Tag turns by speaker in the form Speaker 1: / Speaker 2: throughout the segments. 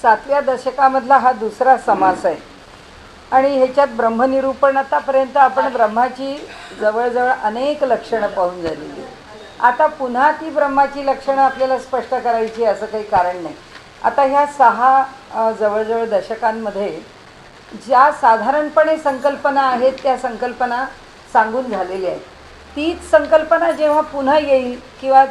Speaker 1: 7व्या दशकामधला हा दुसरा समास आहे आणि ह्याच्यात ब्रह्मनिरूपण आतापर्यंत आपण ब्रह्माची जवळजवळ अनेक लक्षणं पाहून झालेली. आता पुन्हा ती ब्रह्माची लक्षणं आपल्याला स्पष्ट करायची असं काही कारण नाही. आता ह्या 6 जवळजवळ दशकांमध्ये ज्या साधारणपणे संकल्पना आहेत त्या संकल्पना सांगून झालेल्या आहेत. तीच संकल्पना जेव्हा पुन्हा येईल किंवा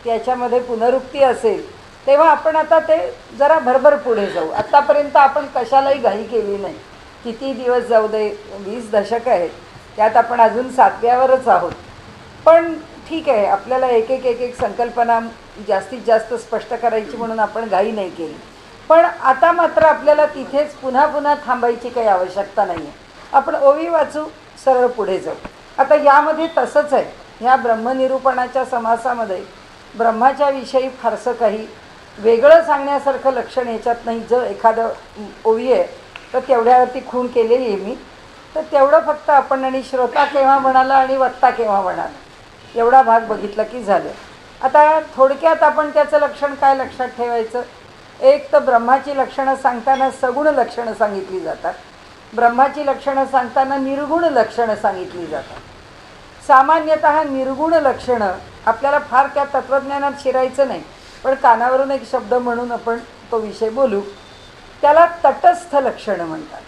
Speaker 1: त्याच्यामध्ये पुनरुक्ती असेल तेव्हा आपण आता ते जरा भरभर पुढे जाऊ. आत्तापर्यंत आपण कशालाही घाई केली नाही. किती दिवस जाऊ दे, 20 दशक आहेत, त्यात आपण अजून 7व्यावरच आहोत. पण ठीक आहे, आपल्याला एक एक संकल्पना जास्तीत जास्त स्पष्ट करायची म्हणून आपण घाई नाही केली. पण आता मात्र आपल्याला तिथेच पुन्हा पुन्हा थांबायची काही आवश्यकता नाही आहे. आपण ओवी वाचू, सरळ पुढे जाऊ. आता यामध्ये तसंच आहे. ह्या ब्रह्मनिरूपणाच्या समासामध्ये ब्रह्माच्या विषयी फारसं काही वेगळं सांगण्यासारखं लक्षण याच्यात नाही. जर एखादं ओवी आहे तर तेवढ्यावरती खूण केलेली आहे मी, तर तेवढं फक्त आपण आणि श्रोता केव्हा म्हणाला आणि वक्ता केव्हा म्हणाला एवढा भाग बघितला की झालं. आता थोडक्यात आपण त्याचं लक्षण काय लक्षात ठेवायचं. एक तर ब्रह्माची लक्षणं सांगताना सगुण लक्षणं सांगितली जातात. ब्रह्माची लक्षणं सांगताना निर्गुण लक्षणं सांगितली जातात. सामान्यतः निर्गुण लक्षणं आपल्याला फार त्या तत्त्वज्ञानात शिरायचं नाही, पण कानावरून एक शब्द म्हणून आपण तो विषय बोलू. त्याला तटस्थ लक्षणं म्हणतात.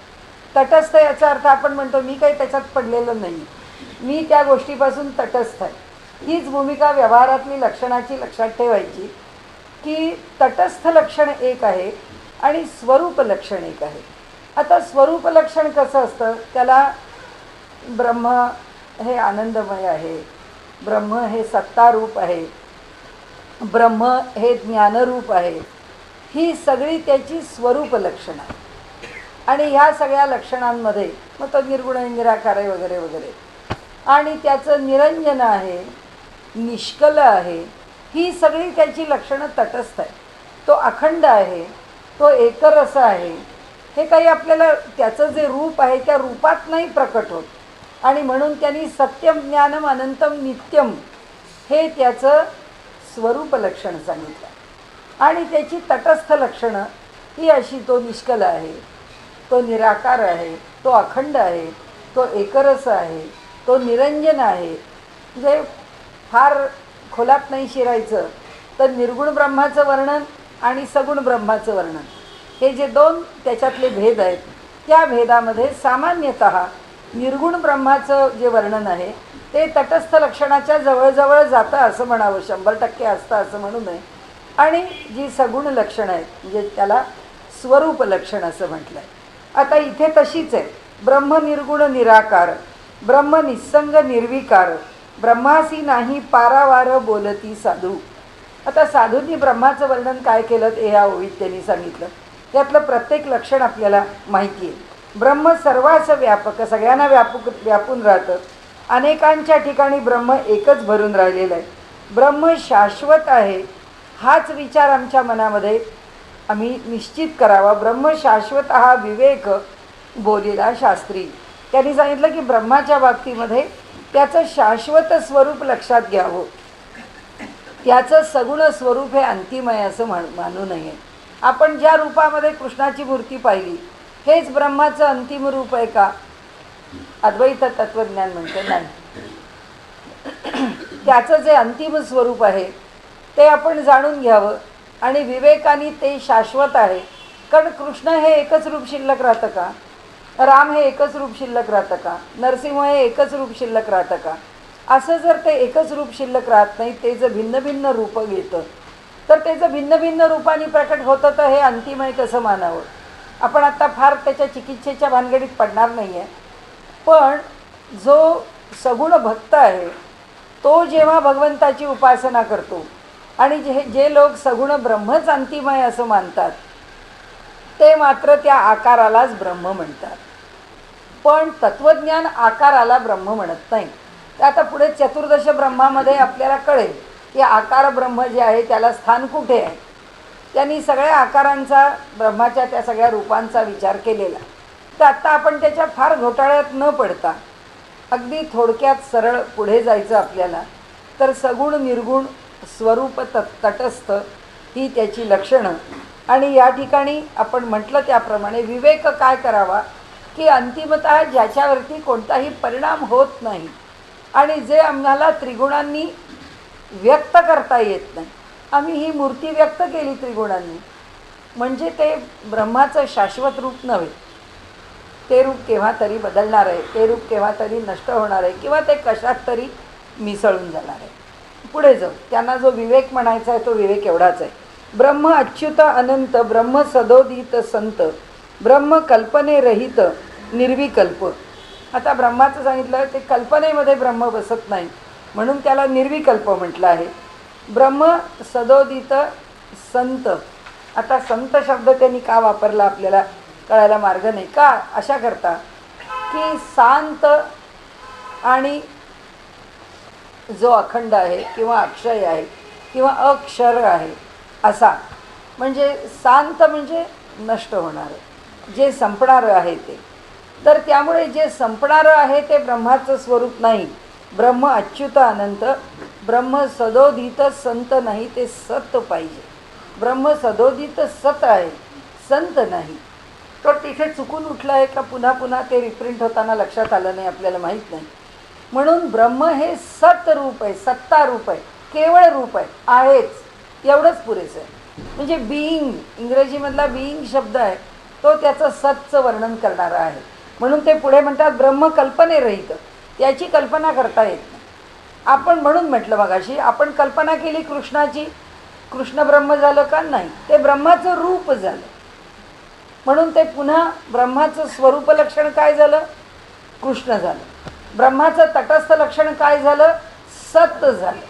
Speaker 1: तटस्थ याचा अर्थ आपण म्हणतो मी काही त्याच्यात पडलेलं नाही, मी त्या गोष्टीपासून तटस्थ आहे. हीच भूमिका व्यवहारातली लक्षणाची लक्षात ठेवायची की तटस्थ लक्षण एक आहे आणि स्वरूप लक्षण एक आहे. आता स्वरूप लक्षण कसं असतं, त्याला ब्रह्म हे आनंदमय आहे, ब्रह्म हे सत्तारूप आहे, ब्रह्म हे ज्ञानरूप आहे, ही सगळी त्याची स्वरूप लक्षणं आहे. आणि ह्या सगळ्या लक्षणांमध्ये मग तो निर्गुण निराकार आहे वगैरे वगैरे, आणि त्याचं निरंजन आहे, निष्कल आहे, ही सगळी त्याची लक्षणं तटस्थ आहे. तो अखंड आहे, तो एकरस आहे. हे काही आपल्याला त्याचं जे रूप आहे त्या रूपात नाही प्रकट होत. आणि म्हणून त्यांनी सत्यम ज्ञानम अनंतम नित्यम हे त्याचं स्वरूप लक्षण सांगितलं. आणि त्याची तटस्थ लक्षणं ही अशी, तो निष्कल आहे, तो निराकार आहे, तो अखंड आहे, तो एकरस आहे, तो निरंजन आहे. म्हणजे फार खोलात नाही शिरायचं तर निर्गुण ब्रह्माचं वर्णन आणि सगुण ब्रह्माचं वर्णन हे जे दोन त्याच्यातले भेद आहेत, त्या भेदामध्ये सामान्यतः निर्गुण ब्रह्माचं जे वर्णन आहे ते तटस्थ लक्षणाच्या जवळजवळ जातं असं म्हणावं, 100% असतं असं म्हणू नये. आणि जी सगुण लक्षणं आहेत म्हणजे त्याला स्वरूप लक्षण असं म्हटलं आहे. आता इथे तशीच आहे. ब्रह्म निर्गुण निराकार, ब्रह्म निस्संग निर्विकार, ब्रह्मासी नाही पारावार बोलती साधू. आता साधूंनी ब्रह्माचं वर्णन काय केलं ते ह्या ओवीत त्यांनी सांगितलं. त्यातलं प्रत्येक लक्षण आपल्याला माहिती आहे. ब्रह्म सर्वास व्यापक, सगळ्यांना व्यापून राहतं. अनेकांच्या ठिकाणी ब्रह्म एकच भरून राहिलेलं आहे. ब्रह्म शाश्वत आहे हाच विचार आमच्या मनामध्ये आम्ही निश्चित करावा. ब्रह्म शाश्वत हा विवेक बोलिला शास्त्री. त्यांनी सांगितलं की ब्रह्माच्या बाबतीमध्ये त्याचं शाश्वत स्वरूप लक्षात घ्यावं. त्याचं सगुण स्वरूप हे अंतिम आहे असं मानू नये. आपण ज्या रूपामध्ये कृष्णाची मूर्ती पाहिली हेच ब्रह्माचं अंतिम रूप आहे का? अद्वैत तत्त्वज्ञान म्हणतं नाही. त्याचं जे अंतिम स्वरूप आहे ते आपण जाणून घ्यावं आणि विवेकाने ते शाश्वत आहे. कारण कृष्ण हे एकच रूप शिल्लक राहतं का? राम हे एकच रूप शिल्लक राहतं का? नरसिंह हे एकच रूप शिल्लक राहतं का? असं जर ते एकच रूप शिल्लक राहत नाही, ते जर भिन्न भिन्न रूपं घेतं तर ते जर भिन्न भिन्न रूपाने प्रकट होतं तर हे अंतिम आहे कसं मानावं? आपण आत्ता फार त्याच्या चिकित्सेच्या भानगडीत पडणार नाही आहे. पण जो सगुण भक्त आहे तो जेव्हा भगवंताची उपासना करतो आणि जे लोक सगुण ब्रह्मच अंतिम आहे असं मानतात ते मात्र त्या आकारालाच ब्रह्म म्हणतात. पण तत्त्वज्ञान आकाराला ब्रह्म म्हणत नाही. तर आता पुढे चतुर्दश ब्रह्मामध्ये आपल्याला कळेल की आकार ब्रह्म जे आहे त्याला स्थान कुठे आहे. त्यांनी सगळ्या आकारांचा, ब्रह्माच्या त्या सगळ्या रूपांचा विचार केलेला. तर आत्ता आपण त्याच्या फार घोटाळ्यात न पडता अगदी थोडक्यात सरळ पुढे जायचं आपल्याला. तर सगुण निर्गुण स्वरूप तटस्थ ही त्याची लक्षणं आणि या ठिकाणी आपण म्हटलं त्याप्रमाणे विवेक काय करावा की अंतिमतः ज्याच्यावरती कोणताही परिणाम होत नाही आणि जे आम्हाला त्रिगुणांनी व्यक्त करता येत नाही. आम्ही ही मूर्ती व्यक्त केली त्रिगुणांनी, म्हणजे ते ब्रह्माचं शाश्वत रूप नव्हे. ते रूप केव्हा तरी बदलणार आहे, ते रूप केव्हा तरी नष्ट होणार आहे किंवा ते कशात तरी मिसळून जाणार आहे. पुढे जाऊ. त्यांना जो विवेक म्हणायचा आहे तो विवेक एवढाच आहे. ब्रह्म अच्युत अनंत, ब्रह्म सदोदित संत, ब्रह्म कल्पने रहित निर्विकल्प. आता ब्रह्माचं सांगितलं ते कल्पनेमध्ये ब्रह्म बसत नाही म्हणून त्याला निर्विकल्प म्हटलं आहे. ब्रह्म सदोदित संत. आता संत शब्द त्यांनी का वापरला आपल्याला कळायला मार्ग नाही. का अशा करता की शांत आणि जो अखंड आहे किंवा अक्षय आहे किंवा अक्षर आहे असा, म्हणजे शांत म्हणजे नष्ट होणारं, जे संपणारं आहे ते. तर त्यामुळे जे संपणारं आहे ते ब्रह्माचं स्वरूप नाही. ब्रह्म अच्युत अनंत, ब्रह्म सदोदित संत नाही, ते सत पाहिजे. ब्रह्म सदोदित सत आहे, संत नाही. तो तिथे चुकून उठला आहे का पुन्हा पुन्हा ते रिप्रिंट होताना लक्षात आलं नाही, आपल्याला माहीत नाही. म्हणून ब्रह्म हे सत रूप आहे, सत्ता रूप आहे, केवळ रूप आहे, आहेच, एवढंच पुरेसं आहे. म्हणजे बीइंग, इंग्रजीमधला बीइंग शब्द आहे तो त्याचं सतचं वर्णन करणारा आहे. म्हणून ते पुढे म्हणतात ब्रह्म कल्पने रहित, त्याची कल्पना करता येत नाही. आपण म्हणून म्हटलं मगाशी, आपण कल्पना केली कृष्णाची, कृष्ण ब्रह्म झालं का नाही, ते ब्रह्माचं रूप झालं. म्हणून ते पुन्हा ब्रह्माचं स्वरूप लक्षण काय झालं, कृष्ण झालं. ब्रह्माचं तटस्थ लक्षण काय झालं, सत झालं.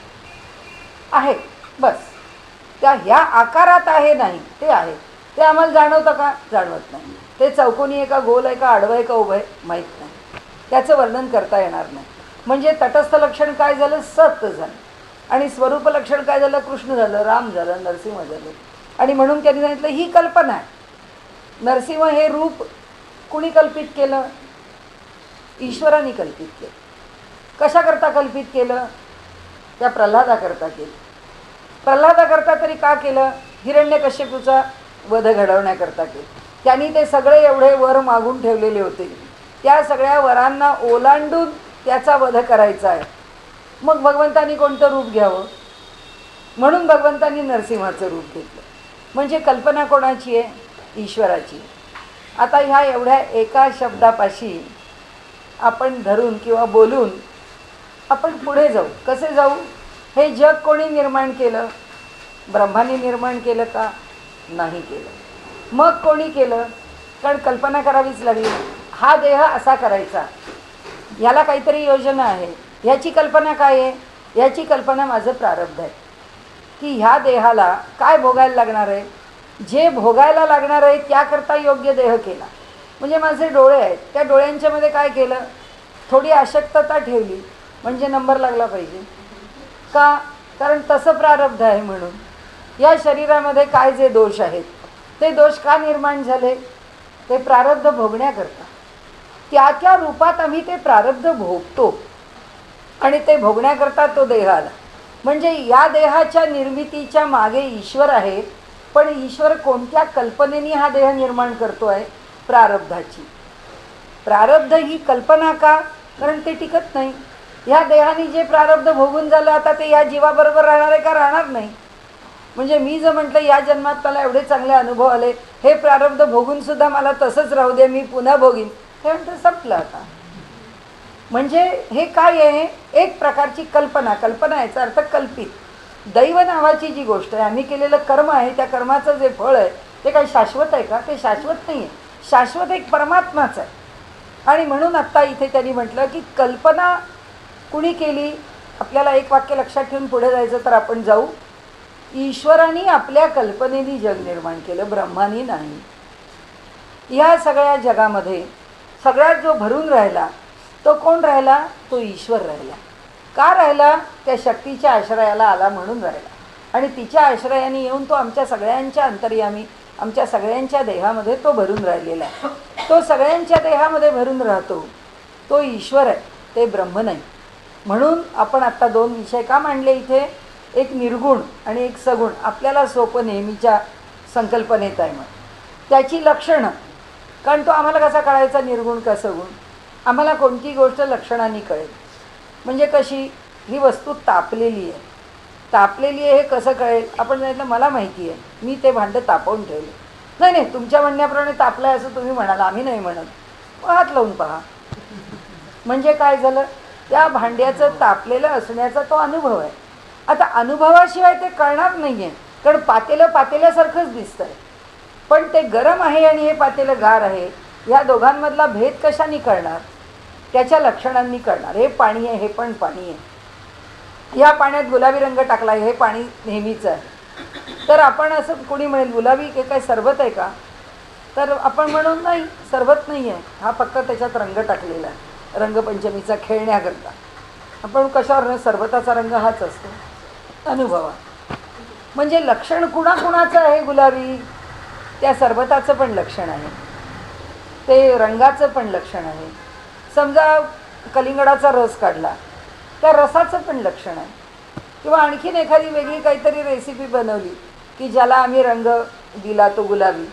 Speaker 1: आहे बस, त्या ह्या आकारात आहे नाही, ते आहे. ते आम्हाला जाणवतं का, जाणवत नाही. ते चौकोनी आहे का, गोल आहे का, आडवं आहे का, उभं आहे, माहीत नाही. त्याचं वर्णन करता येणार नाही. म्हणजे तटस्थ लक्षण काय झालं, सत झालं. आणि स्वरूप लक्षण काय झालं, कृष्ण झालं, राम झालं, नरसिंह झालं. आणि म्हणून त्यांनी सांगितलं ही कल्पना आहे. नरसिंह हे रूप कुणी कल्पित केलं, ईश्वराने कल्पित केलं. कशाकरता कल्पित केलं, त्या प्रल्हादाकरता केलं. प्रल्हादाकरता तरी का केलं, हिरण्यकश्यपूचा वध घडवण्याकरता केलं. त्यांनी ते सगळे एवढे वर मागून ठेवलेले होते, त्या सगळ्या वरांना ओलांडून त्याचा वध करायचा आहे. मग भगवंतांनी कोणतं रूप घ्यावं, म्हणून भगवंतांनी नरसिंहाचं रूप घेतलं. म्हणजे कल्पना कोणाची आहे, ईश्वराची. आता ह्या एवढ्या एका शब्दापाशी आपण धरून किंवा बोलून आपण पुढे जाऊ. कसे जाऊ, हे जग कोणी निर्माण केलं, ब्रह्माने निर्माण केलं का, नाही केलं. मग कोणी केलं, कारण कल्पना करावीच लागली. हा देह असा करायचा, ह्याला काहीतरी योजना आहे. ह्याची कल्पना काय आहे, ह्याची कल्पना माझं प्रारब्ध आहे की ह्या देहाला काय भोगायला लागणार आहे. जे भोगायला लागणार आहे त्याकरता योग्य देह केला. म्हणजे माझे डोळे आहेत, त्या डोळ्यांच्यामध्ये काय केलं, थोडी अशक्तता ठेवली म्हणजे नंबर लागला पाहिजे का, कारण तसं प्रारब्ध आहे. म्हणून या शरीरामध्ये काय जे दोष आहेत ते दोष का निर्माण झाले, ते प्रारब्ध भोगण्याकरता. त्या त्या रूपात आम्ही ते प्रारब्ध भोगतो आणि ते भोगण्याकरता तो देह आला. म्हणजे या देहाच्या निर्मितीच्या मागे ईश्वर आहे. पण ईश्वर कोणत्या कल्पनेने हा देह निर्माण करतो आहे, प्रारब्धाची. प्रारब्ध ही कल्पना का, कारण ते टिकत नाही. ह्या देहाने जे प्रारब्ध भोगून झालं आता ते या जीवाबरोबर राहणार आहे का, राहणार नाही. म्हणजे मी जर म्हटलं या जन्मात मला एवढे चांगले अनुभव आले, हे प्रारब्ध भोगून सुद्धा मला तसंच राहू दे, मी पुन्हा भोगीन, हे म्हणतं संपलं आता. म्हणजे हे काय आहे, एक प्रकारची कल्पना. कल्पना याचा अर्थ कल्पित. दैव नावाची जी गोष्ट आहे, आम्ही केलेलं कर्म आहे, त्या कर्माचं जे फळ आहे ते काही शाश्वत आहे का, ते शाश्वत नाही आहे. शाश्वत एक परमात्माच आहे. आणि म्हणून आत्ता इथे त्यांनी म्हटलं की कल्पना कुणी केली. आपल्याला एक वाक्य लक्षात ठेवून पुढे जायचं तर आपण जाऊ. ईश्वराने आपल्या कल्पनेने जग निर्माण केलं, ब्रह्माने नाही. ह्या सगळ्या जगामध्ये सगळ्यात जो भरून राहिला तो कोण राहिला, तो ईश्वर राहिला. का राहिला, त्या शक्तीच्या आश्रयाला आला म्हणून राहिला. आणि तिच्या आश्रयाने येऊन तो आमच्या सगळ्यांच्या अंतर्यामी, आमच्या सगळ्यांच्या देहामध्ये तो भरून राहिलेला आहे. तो सगळ्यांच्या देहामध्ये भरून राहतो, तो ईश्वर आहे, ते ब्रह्म नाही. म्हणून आपण आत्ता दोन विषय का मांडले इथे, एक निर्गुण आणि एक सगुण. आपल्याला सोपं नेहमीच्या संकल्पनेत आहे म्हणून. त्याची लक्षणं, कारण तो आम्हाला कसा कळायचा निर्गुण का सगुण? आम्हाला कोणती गोष्ट लक्षणांनी कळेल. म्हणजे कशी, ही वस्तू तापलेली आहे. तापलेली आहे हे कसं कळेल? आपण सांगितलं मला माहिती आहे, मी ते भांडं तापवून ठेवलं. नाही नाही, तुमच्या म्हणण्याप्रमाणे तापलं आहे असं तुम्ही म्हणाल, आम्ही नाही म्हणत. हात लावून पहा. म्हणजे काय झालं? त्या भांड्याचं तापलेलं असण्याचा तो अनुभव आहे. आता अनुभवाशिवाय ते कळणार नाही आहे, कारण पातेलं पातेल्यासारखंच दिसतं आहे. पण ते गरम आहे आणि हे पातेलं गार आहे, ह्या दोघांमधला भेद कशाने कळणार? त्याच्या लक्षणांनी कळणार. हे पाणी आहे, हे पण पाणी आहे. या पाण्यात गुलाबी रंग टाकला आहे, हे पाणी नेहमीचं आहे. तर आपण असं कोणी म्हणेल गुलाबी हे काय सरबत आहे का? तर आपण म्हणून नाही, सरबत नाही आहे, हा फक्त त्याच्यात रंग टाकलेला आहे रंगपंचमीचा खेळण्याकरता. आपण कशावर? सरबताचा रंग हाच असतो, अनुभवा. म्हणजे लक्षण कुणाकुणाचं आहे गुलाबी? त्या सरबताचं पण लक्षण आहे, ते रंगाचं पण लक्षण आहे. समजा कलिंगडाचा रस काढला, त्या रसाचं पण लक्षण आहे. किंवा आणखीन एखादी वेगळी काहीतरी रेसिपी बनवली की ज्याला आम्ही रंग दिला तो गुलाबी,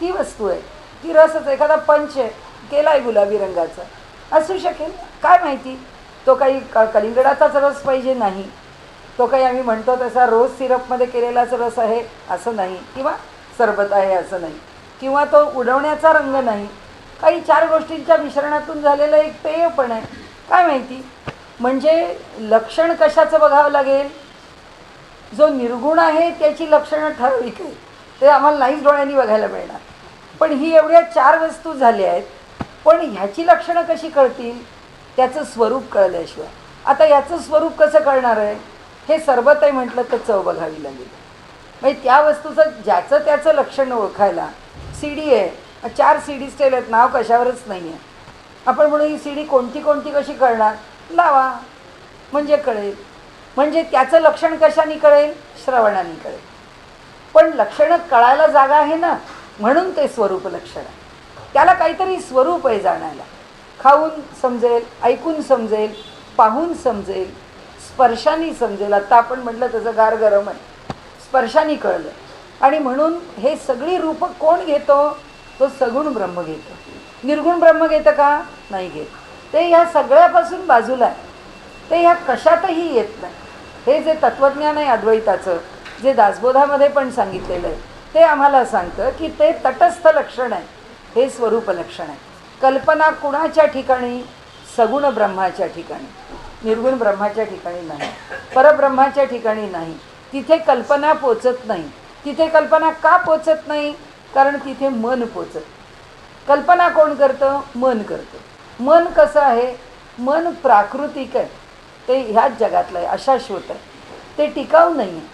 Speaker 1: ती वस्तू आहे, ती रसच. एखादा पंच आहे, केला आहे गुलाबी रंगाचा, असू शकेल, काय माहिती. तो काही कलिंगडाचाच रस पाहिजे नाही, तो काही आम्ही म्हणतो तसा रोज सिरपमध्ये केलेलाच रस आहे असं नाही, किंवा सरबत आहे असं नाही, किंवा तो उडवण्याचा रंग नाही. काही 4 गोष्टींच्या मिश्रणातून झालेलं एक पेय पण आहे, काय माहिती. म्हणजे लक्षण कशाचं बघावं लागेल? जो निर्गुण आहे त्याची लक्षणं ठराविक आहे, ते आम्हाला नाहीच डोळ्यांनी बघायला मिळणार. पण ही एवढ्या 4 वस्तू झाल्या आहेत, पण ह्याची लक्षणं कशी कळतील? त्याचं स्वरूप कळल्याशिवाय. आता याचं स्वरूप कसं कळणार आहे? हे सरबत आहे म्हटलं तर चव बघावी लागेल. म्हणजे त्या वस्तूचं ज्याचं त्याचं लक्षण ओळखायला. सीडी आहे, 4 सीडी स्टेल आहेत, नाव कशावरच नाही आहे. आपण म्हणू ही सीडी कोणती कोणती कशी कळणार? लावा म्हणजे कळेल. म्हणजे त्याचं लक्षण कशाने कळेल? श्रवणाने कळेल. पण लक्षणं कळायला जागा आहे ना, म्हणून ते स्वरूप लक्षण आहे. त्याला काहीतरी स्वरूप आहे जाणायला. खाऊन समजेल, ऐकून समजेल, पाहून समजेल, स्पर्शाने समजेल. आता आपण म्हटलं तसं गार गरम आहे, स्पर्शाने कळलं. आणि म्हणून हे सगळी रूपं कोण घेतो? तो सगुण ब्रह्म घेतो. निर्गुण ब्रह्म घेतं का? नाही घेत. ते ह्या सगळ्यापासून बाजूला आहे, ते ह्या कशातही येत नाही. हे जे तत्त्वज्ञान आहे अद्वैताचं, जे दासबोधामध्ये पण सांगितलेलं आहे, ते आम्हाला सांगतं की ते तटस्थ लक्षण आहे, हे स्वरूप लक्षण आहे. कल्पना कुणाच्या ठिकाणी? सगुण ब्रह्माच्या ठिकाणी, निर्गुण ब्रह्माच्या ठिकाणी नाही, परब्रह्माच्या ठिकाणी नाही. तिथे कल्पना पोचत नाही. तिथे कल्पना का पोचत नाही? कारण तिथे मन पोचत. कल्पना कोण करतं? मन करतं. मन कसं आहे? मन प्राकृतिक आहे, ते ह्याच जगातलं आहे, अशाश्वत आहे, ते टिकाऊ नाही आहे.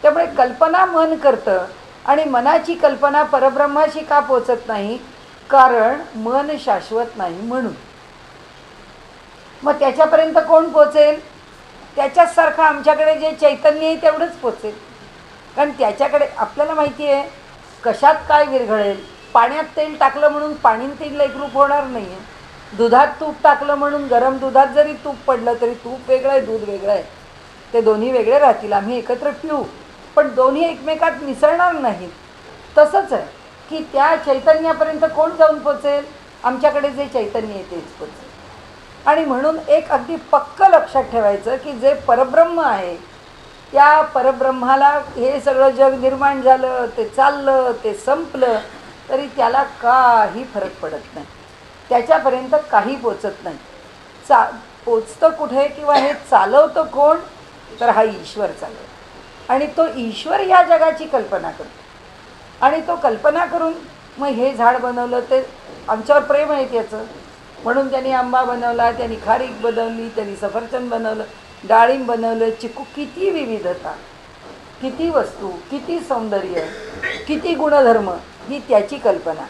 Speaker 1: त्यामुळे कल्पना मन करतं. आणि मनाची कल्पना परब्रह्माशी का पोचत नाही? कारण मन शाश्वत नाही म्हणून. मग त्याच्यापर्यंत कोण पोचेल? त्याच्याचसारखं आमच्याकडे जे चैतन्य आहे तेवढंच पोचेल. कारण त्याच्याकडे आपल्याला माहिती आहे कशात काय विरघळेल. पाण्यात तेल टाकलं म्हणून पाणी तेल एकरूप होणार नाही आहे. दुधात तूप टाकलं म्हणून गरम दुधात जरी तूप पडलं तरी तूप वेगळं आहे, दूध वेगळं आहे, ते दोन्ही वेगळे राहतील. आम्ही एकत्र पिऊ, पण दोन्ही एकमेकात मिसळणार नाहीत. तसंच आहे की त्या चैतन्यापर्यंत कोण जाऊन पोचेल? आमच्याकडे जे चैतन्य आहे तेच पोचेल. आणि म्हणून एक अगदी पक्क लक्षात ठेवायचं की जे परब्रह्म आहे, त्या परब्रह्माला हे सगळं जग निर्माण झालं, ते चाललं, ते संपलं, तरी त्याला काही फरक पडत नाही. त्याच्यापर्यंत काही पोचत नाही. पोचतं कुठे किंवा हे चालवतं कोण? तर हा ईश्वर चालवतो. आणि तो ईश्वर या जगाची कल्पना करतो. आणि तो कल्पना करून मग हे झाड बनवलं, ते आमच्यावर प्रेम आहे त्याचं, म्हणून त्यांनी आंबा बनवला, त्यांनी खारीक बनवली, त्यांनी सफरचंद बनवलं, डाळिंब बनवलं, चिकू. किती विविधता, किती वस्तू, किती सौंदर्य, किती गुणधर्म, ही त्याची कल्पना.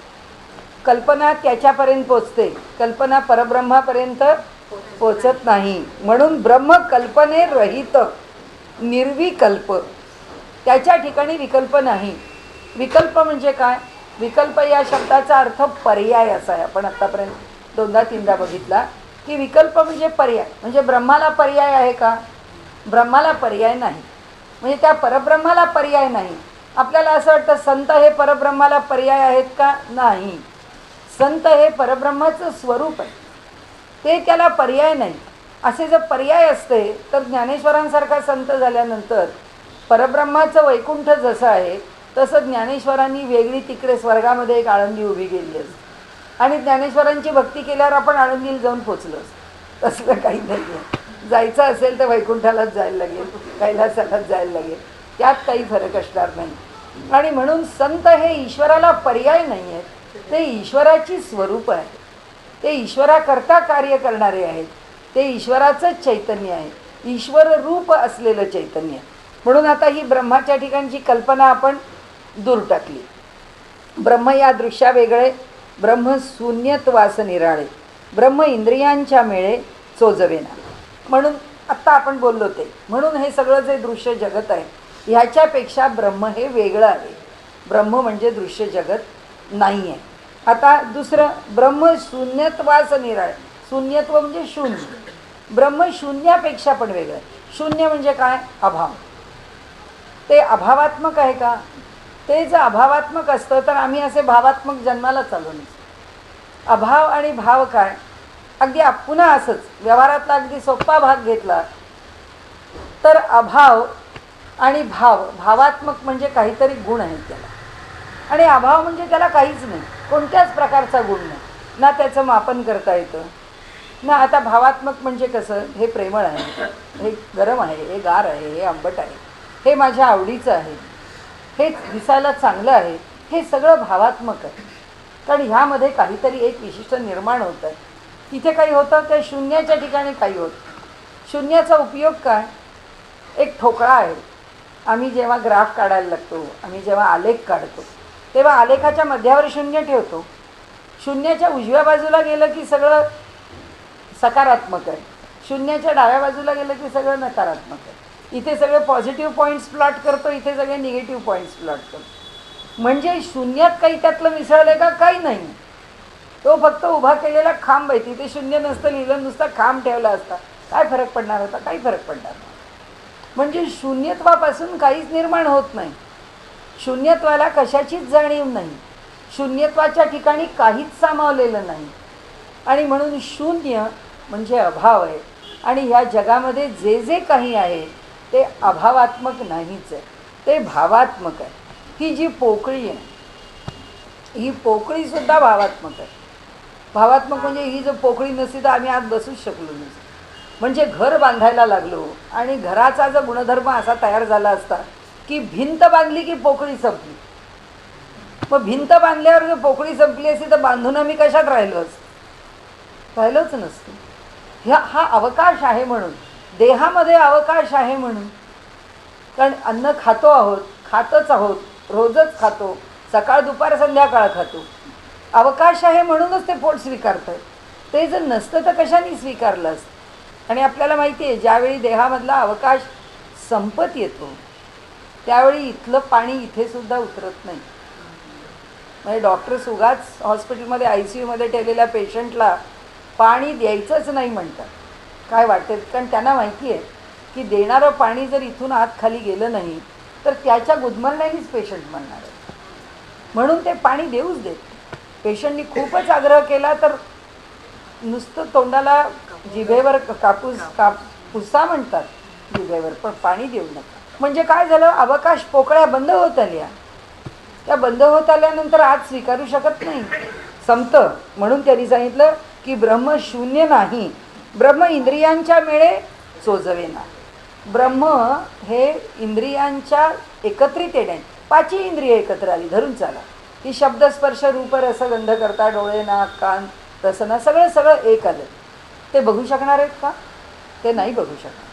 Speaker 1: कल्पना त्याच्यापर्यंत पोचते, कल्पना परब्रह्मापर्यंत पोचत नाही. म्हणून ब्रह्म कल्पने रहित, निर्विकल्प. त्याच्या ठिकाणी विकल्प नाही. विकल्प म्हणजे काय? विकल्प या शब्दाचा अर्थ पर्याय असा आहे. आपण आत्तापर्यंत 2दा-3दा बघितला की विकल्प म्हणजे पर्याय. म्हणजे ब्रह्माला पर्याय आहे का? ब्रह्माला पर्याय नाही. म्हणजे त्या परब्रह्माला पर्याय नाही. आपल्याला असं वाटतं संत हे परब्रह्माला पर्याय आहेत का? नाही. संत हे परब्रह्माचं स्वरूप आहे, ते त्याला पर्याय नाही. असे जर पर्याय असते तर ज्ञानेश्वरांसारखा संत झाल्यानंतर परब्रह्माचं वैकुंठ जसं आहे तसं ज्ञानेश्वरांनी वेगळी तिकडे स्वर्गामध्ये एक आळंदी उभी केली असते आणि ज्ञानेश्वरांची भक्ती केल्यावर आपण आळंदीला जाऊन पोचलो असतो. तसलं काही नाही आहे. जायचं असेल तर वैकुंठालाच जायला लागेल, कैलासालाच जायला लागेल, त्यात काही फरक असणार नाही. आणि म्हणून संत हे ईश्वराला पर्याय नाही आहेत, ते ईश्वराची स्वरूप आहे, ते ईश्वराकरता कार्य करणारे आहेत, ते ईश्वराचंच चैतन्य आहे, ईश्वर रूप असलेलं चैतन्य. म्हणून आता ही ब्रह्माच्या ठिकाणची कल्पना आपण दूर टाकली. ब्रह्म या दृश्या वेगळे, ब्रह्म शून्यत्वास निराळे, ब्रह्म इंद्रियांच्या मेळे चोजवेना. म्हणून आत्ता आपण बोललो ते, म्हणून हे सगळं जे दृश्य जगत आहे ह्याच्यापेक्षा ब्रह्म हे वेगळं आहे. ब्रह्म म्हणजे दृश्य जगत नाही आहे. आता दुसरं, ब्रह्म शून्यत्वास निराळे. शून्यत्व म्हणजे शून्य. ब्रह्म शून्यापेक्षा पण वेगळं. शून्य म्हणजे काय? अभाव. ते अभावात्मक आहे का? ते जर अभावात्मक असतं तर आम्ही असे भावात्मक जन्माला चालू नसतो. अभाव आणि भाव काय? अगदी पुन्हा असंच व्यवहारातला अगदी सोपा भाग घेतला तर अभाव आणि भाव, भावात्मक म्हणजे काहीतरी गुण आहेत त्याला, आणि अभाव म्हणजे त्याला काहीच नाही, कोणत्याच प्रकारचा गुण नाही, ना त्याचं मापन करता येतं ना. आता भावात्मक म्हणजे कसं? हे प्रेमळ आहे, हे गरम आहे, हे गार आहे, हे आंबट आहे, हे माझ्या आवडीचं आहे, हे दिसायला चांगलं आहे, हे सगळं भावात्मक आहे. कारण ह्यामध्ये काहीतरी एक विशिष्ट निर्माण होतं आहे. तिथे काही होतं, त्या शून्याच्या ठिकाणी काही होतं. शून्याचा उपयोग काय? एक ठोकळा आहे. आम्ही जेव्हा ग्राफ काढायला लागतो, आम्ही जेव्हा आलेख काढतो तेव्हा आलेखाच्या मध्यावर शून्य ठेवतो. शून्याच्या उजव्या बाजूला गेलं की सगळं सकारात्मक आहे, शून्याच्या डाव्या बाजूला गेलं की सगळं नकारात्मक आहे. इथे सगळे पॉझिटिव्ह पॉईंट्स प्लॉट करतो, इथे सगळे निगेटिव्ह पॉईंट्स प्लॉट करतो. म्हणजे शून्यात काही त्यातलं मिसळलं का? काही नाही. तो फक्त उभा केलेला खांब आहे. तिथे शून्य नसतं लिहिलं, नुसता खांब ठेवला असता, काय फरक पडणार होता? काही फरक पडणार नाही. म्हणजे शून्यत्वापासून काहीच निर्माण होत नाही. शून्यत्वाला कशाचीच जाणीव नाही, शून्यत्वाच्या ठिकाणी काहीच सामावलेलं नाही. आणि म्हणून शून्य म्हणजे अभाव आहे. आणि ह्या जगामध्ये जे जे काही आहे ते अभावात्मक नाहीच आहे, ते भावात्मक आहे. ही जी पोकळी आहे ही पोकळीसुद्धा भावात्मक आहे. भावात्मक म्हणजे ही जर पोकळी नसती तर आम्ही आत बसूच शकलो नसतो. म्हणजे घर बांधायला लागलो आणि घराचा जर गुणधर्म असा तयार झाला असता की भिंत बांधली की पोकळी संपली, मग भिंत बांधल्यावर जर पोकळी संपली असती तर बांधून आम्ही कशात राहिलो असतो? राहिलोच नसतो. हा अवकाश आहे म्हणून, देहामध्ये अवकाश आहे म्हणून. कारण अन्न खातो आहोत, खातच आहोत, रोजच खातो, सकाळ दुपार संध्याकाळ खातो. अवकाश आहे म्हणूनच ते पोट स्वीकारतं. ते जर नसतं तर कशाने स्वीकारलं असतं? आणि आपल्याला माहिती आहे ज्यावेळी देहामधला अवकाश संपत येतो त्यावेळी इथलं पाणी इथेसुद्धा उतरत नाही. म्हणजे डॉक्टर्स उगाच हॉस्पिटलमध्ये ICUमध्ये ठेवलेल्या पेशंटला पाणी द्यायचंच नाही म्हणतात. काय वाटेल? कारण त्यांना माहिती आहे की देणारं पाणी जर इथून आत खाली गेलं नाही तर त्याच्या गुदमरण्यानेच पेशंट मरणार आहे. म्हणून ते पाणी देऊच देत. पेशंटनी खूपच आग्रह केला तर नुसतं तोंडाला जिभेवर कापूसा म्हणतात जिभेवर, पण पाणी देऊ नका. म्हणजे काय झालं? अवकाश पोकळ्या बंद होत आल्या. त्या बंद होत आल्यानंतर आत स्वीकारू शकत नाही, संपतं. म्हणून त्यांनी सांगितलं की ब्रह्म शून्य नाही, ब्रह्म इंद्रियांच्या मेळे चोजवेना. ब्रह्म हे इंद्रियांच्या एकत्रित येणे, 5 इंद्रिय एकत्र आली धरून चाला की शब्द स्पर्श रूप रस गंध करता, डोळे नाक कान रसना सगळं सगळं एक आलं. ते बघू शकणार आहेत का? ते नाही बघू शकणार.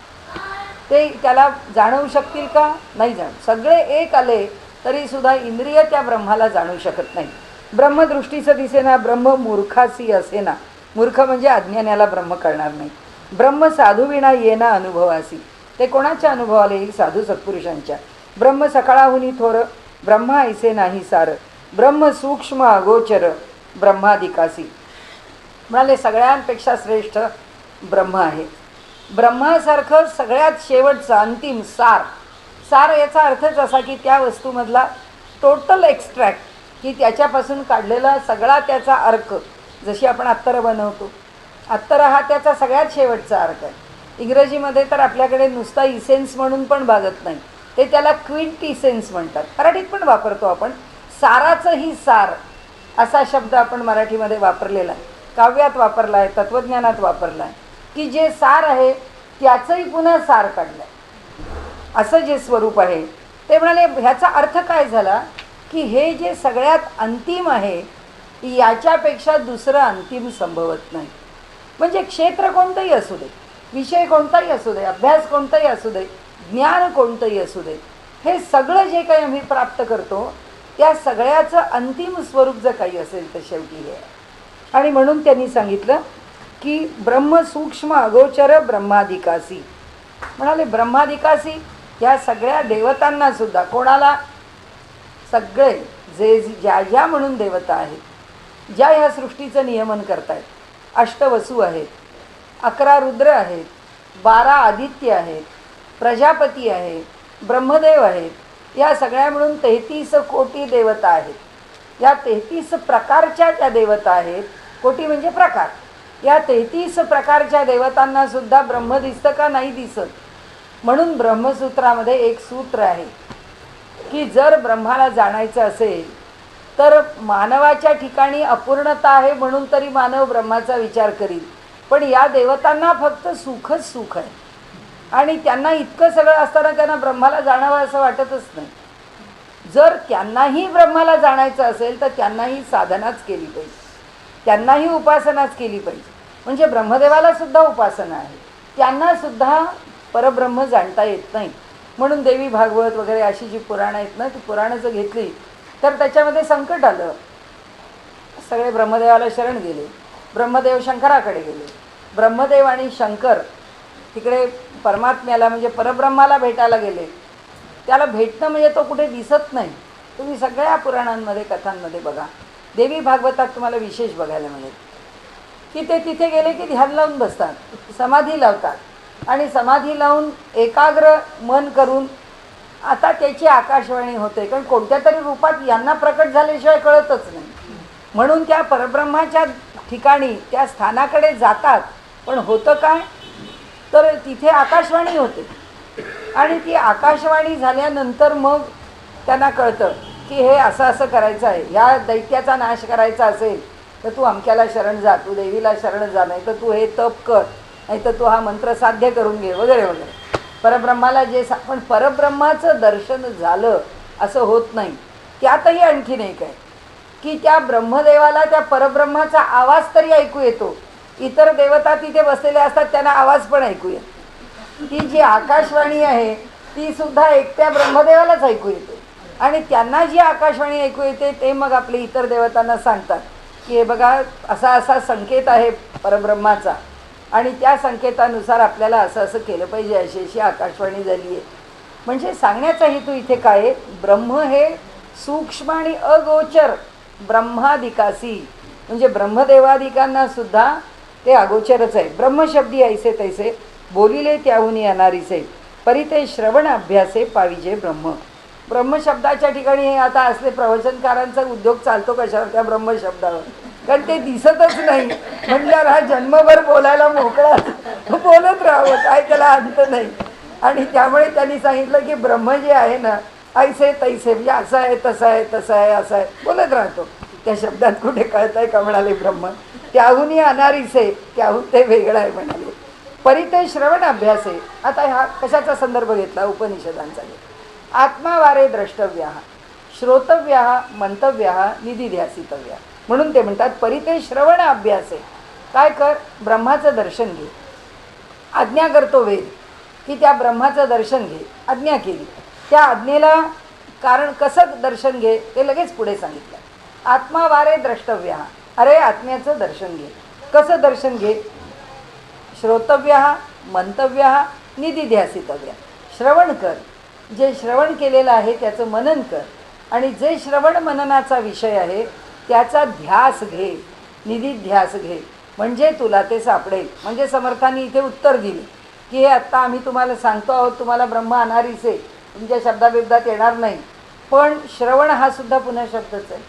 Speaker 1: ते त्याला जाणवू शकतील का? नाही जाणू. सगळे एक आले तरीसुद्धा इंद्रिय त्या ब्रह्माला जाणू शकत नाही. ब्रह्मदृष्टीचं दिसेना, ब्रह्म मूर्खासी असेना. मूर्ख म्हणजे अज्ञानाला ब्रह्म कळणार नाही. ब्रह्म साधूविना येना अनुभवासी. ते कोणाच्या अनुभवाला येईल? साधू सत्पुरुषांच्या. ब्रह्म सकाळाहुनी थोर, ब्रह्म ऐसे नाही सार, ब्रह्म सूक्ष्म अगोचर, ब्रह्माधिकासी. म्हणाले सगळ्यांपेक्षा श्रेष्ठ ब्रह्म आहे. ब्रह्मासारखं सगळ्यात शेवटचं अंतिम सार, सार याचा अर्थच असा की त्या वस्तूमधला टोटल एक्स्ट्रॅक्ट, की त्याच्यापासून काढलेला सगळा त्याचा अर्क. जशी आपण अत्तर बनवतो, अत्तर हा त्याचा सगळ्यात शेवटचा अर्क आहे. इंग्रजीमध्ये तर आपल्याकडे नुसता इसेन्स म्हणून पण भागत नाही, ते त्याला क्विंट इसेन्स म्हणतात. मराठीत पण वापरतो आपण. साराचंही सार असा शब्द आपण मराठीमध्ये वापरलेला आहे, काव्यात वापरला आहे, तत्त्वज्ञानात वापरला आहे, की जे सार आहे त्याचंही पुन्हा सार काढलं आहे असं जे स्वरूप आहे. ते म्हणाले ह्याचा अर्थ काय झाला की हे जे सगळ्यात अंतिम आहे याच्यापेक्षा दुसरं अंतिम संभवत नाही. म्हणजे क्षेत्र कोणतंही असू दे, विषय कोणताही असू दे, अभ्यास कोणताही असू दे, ज्ञान कोणतंही असू दे, हे सगळं जे काही आम्ही प्राप्त करतो त्या सगळ्याचं अंतिम स्वरूप जर काही असेल तर शेवटी हे आहे. आणि म्हणून त्यांनी सांगितलं की ब्रह्म सूक्ष्म अगोचर ब्रह्माधिकासी. म्हणाले ब्रह्माधिकासी या सगळ्या देवतांना सुद्धा, कोणाला, सगळे जे ज्या ज्या म्हणून देवता आहेत, ज्या ह्या सृष्टीचं नियमन करतायत, अष्टवसू आहेत, 11 रुद्र आहेत, 12 आदित्य आहेत, प्रजापती आहे, ब्रह्मदेव आहेत, या सगळ्या मिळून 33 कोटी देवता आहेत. या 33 प्रकारच्या त्या देवता आहेत. कोटी म्हणजे प्रकार. या 33 प्रकारच्या देवतांना सुद्धा ब्रह्म दिसतं का? नाही दिसत. म्हणून ब्रह्मसूत्रामध्ये एक सूत्र आहे की जर ब्रह्माला जाणायचं असेल तर मानवाच्या ठिकाणी अपूर्णता आहे म्हणून तरी मानव ब्रह्माचा विचार करील, पण या देवतांना फक्त सुखच सुख आहे आणि त्यांना इतकं सगळं असताना त्यांना ब्रह्माला जाणावं असं वाटतच नाही. जर त्यांनाही ब्रह्माला जाणायचं असेल तर त्यांनाही साधनाच केली पाहिजे, त्यांनाही उपासनाच केली पाहिजे. म्हणजे ब्रह्मदेवाला सुद्धा उपासना आहे, त्यांना सुद्धा परब्रह्म जाणता येत नाही. म्हणून देवी भागवत वगैरे अशी जी पुराणं आहेत ना, ती पुराणं जर घेतली तर त्याच्यामध्ये संकट आलं. सगळे ब्रह्मदेवाला शरण गेले, ब्रह्मदेव शंकराकडे गेले, ब्रह्मदेव आणि शंकर तिकडे परमात्म्याला म्हणजे परब्रह्माला भेटायला गेले. त्याला भेटणं म्हणजे तो कुठे दिसत नाही. तुम्ही सगळ्या पुराणांमध्ये कथांमध्ये बघा, देवी भागवतात तुम्हाला विशेष बघायला मिळेल की ते तिथे गेले की ध्यान लावून बसतात, समाधी लावतात आणि समाधी लावून एकाग्र मन करून आता त्याची आकाशवाणी होते. कारण कोणत्या तरी रूपात यांना प्रकट झाल्याशिवाय कळतच नाही. म्हणून त्या परब्रह्माच्या ठिकाणी त्या स्थानाकडे जातात. पण होतं काय तर तिथे आकाशवाणी होते आणि ती आकाशवाणी झाल्यानंतर मग त्यांना कळतं की हे असं असं करायचं आहे, ह्या दैत्याचा नाश करायचा असेल तर तू अमक्याला शरण जा, तू देवीला शरण जा, नाही तर तू हे तप कर, नाही तर तू हा मंत्र साध्य करून घे वगैरे वगैरे. परब्रह्माला जे पण परब्रह्माचं दर्शन झालं असं होत नाही. त्यातही आणखीन एक आहे की त्या ब्रह्मदेवाला त्या परब्रह्माचा आवाज तरी ऐकू येतो. इतर देवता तिथे बसलेले असतात, त्यांना आवाज पण ऐकू येतो. ती जी आकाशवाणी आहे ती सुद्धा एकट्या ब्रह्मदेवालाच ऐकू येते आणि त्यांना जी आकाशवाणी ऐकू येते ते मग आपले इतर देवतांना सांगतात की हे बघा असा असा संकेत आहे परब्रह्माचा आणि त्या संकेतानुसार आपल्याला असं असं केलं पाहिजे, अशी अशी आकाशवाणी झाली आहे. म्हणजे सांगण्याचा हेतू इथे काय आहे, ब्रह्म हे सूक्ष्म आणि अगोचर ब्रह्माधिकासी, म्हणजे ब्रह्मदेवादिकांना सुद्धा ते अगोचरच आहे. ब्रह्मशब्दी ऐसे तैसे बोलिले त्याहुनी अनारीसे परिते श्रवण अभ्यासे पाविजे ब्रह्म. ब्रह्मशब्दाच्या ठिकाणी हे आता असले प्रवचनकारांचा उद्योग चालतो कशावर, त्या ब्रह्मशब्दावर. कारण ते दिसतच नाही म्हटल्यावर हा जन्मभर बोलायला मोकळा बोलत राहावं, काय त्याला अंत नाही. आणि त्यामुळे त्यांनी सांगितलं की ब्रह्म जे आहे ना ऐसे तैसे, म्हणजे असं आहे तसं आहे तसं आहे असं आहे बोलत राहतो. त्या शब्दात कुठे कळतंय का म्हणाले ब्रह्म. त्याहूनही अनारीसे, त्याहून ते वेगळं आहे म्हणाले. परिते श्रवण अभ्यास आहे. आता हा कशाचा संदर्भ घेतला, उपनिषदांचा. आत्मावारे द्रष्टव्य, श्रोतव्य, मंतव्य, निधिध्यासितव्य. म्हणून ते म्हणतात परिते श्रवण अभ्यास आहे. काय कर, ब्रह्माचं दर्शन घे. आज्ञा करतो वेद की त्या ब्रह्माचं दर्शन घे, आज्ञा केली. त्या आज्ञेला कारण कसं दर्शन घे ते लगेच पुढे सांगितलं. आत्मावारे द्रष्टव्य, अरे आत्म्याचं दर्शन घे. कसं दर्शन घे, श्रोतव्य, मंतव्य, निधिध्यासितव्य. श्रवण कर, जे श्रवण केलेलं आहे त्याचं मनन कर आणि जे श्रवण मननाचा विषय आहे त्याचा ध्यास घे, निधिध्यास घे, म्हणजे तुला ते सापडेल. म्हणजे समर्थांनी इथे उत्तर दिले की हे आत्ता आम्ही तुम्हाला सांगतो आहोत, तुम्हाला ब्रह्म अनारीचे तुमच्या शब्दाबिब्दात येणार नाही, पण श्रवण हा सुद्धा पुन्हा शब्दच आहे.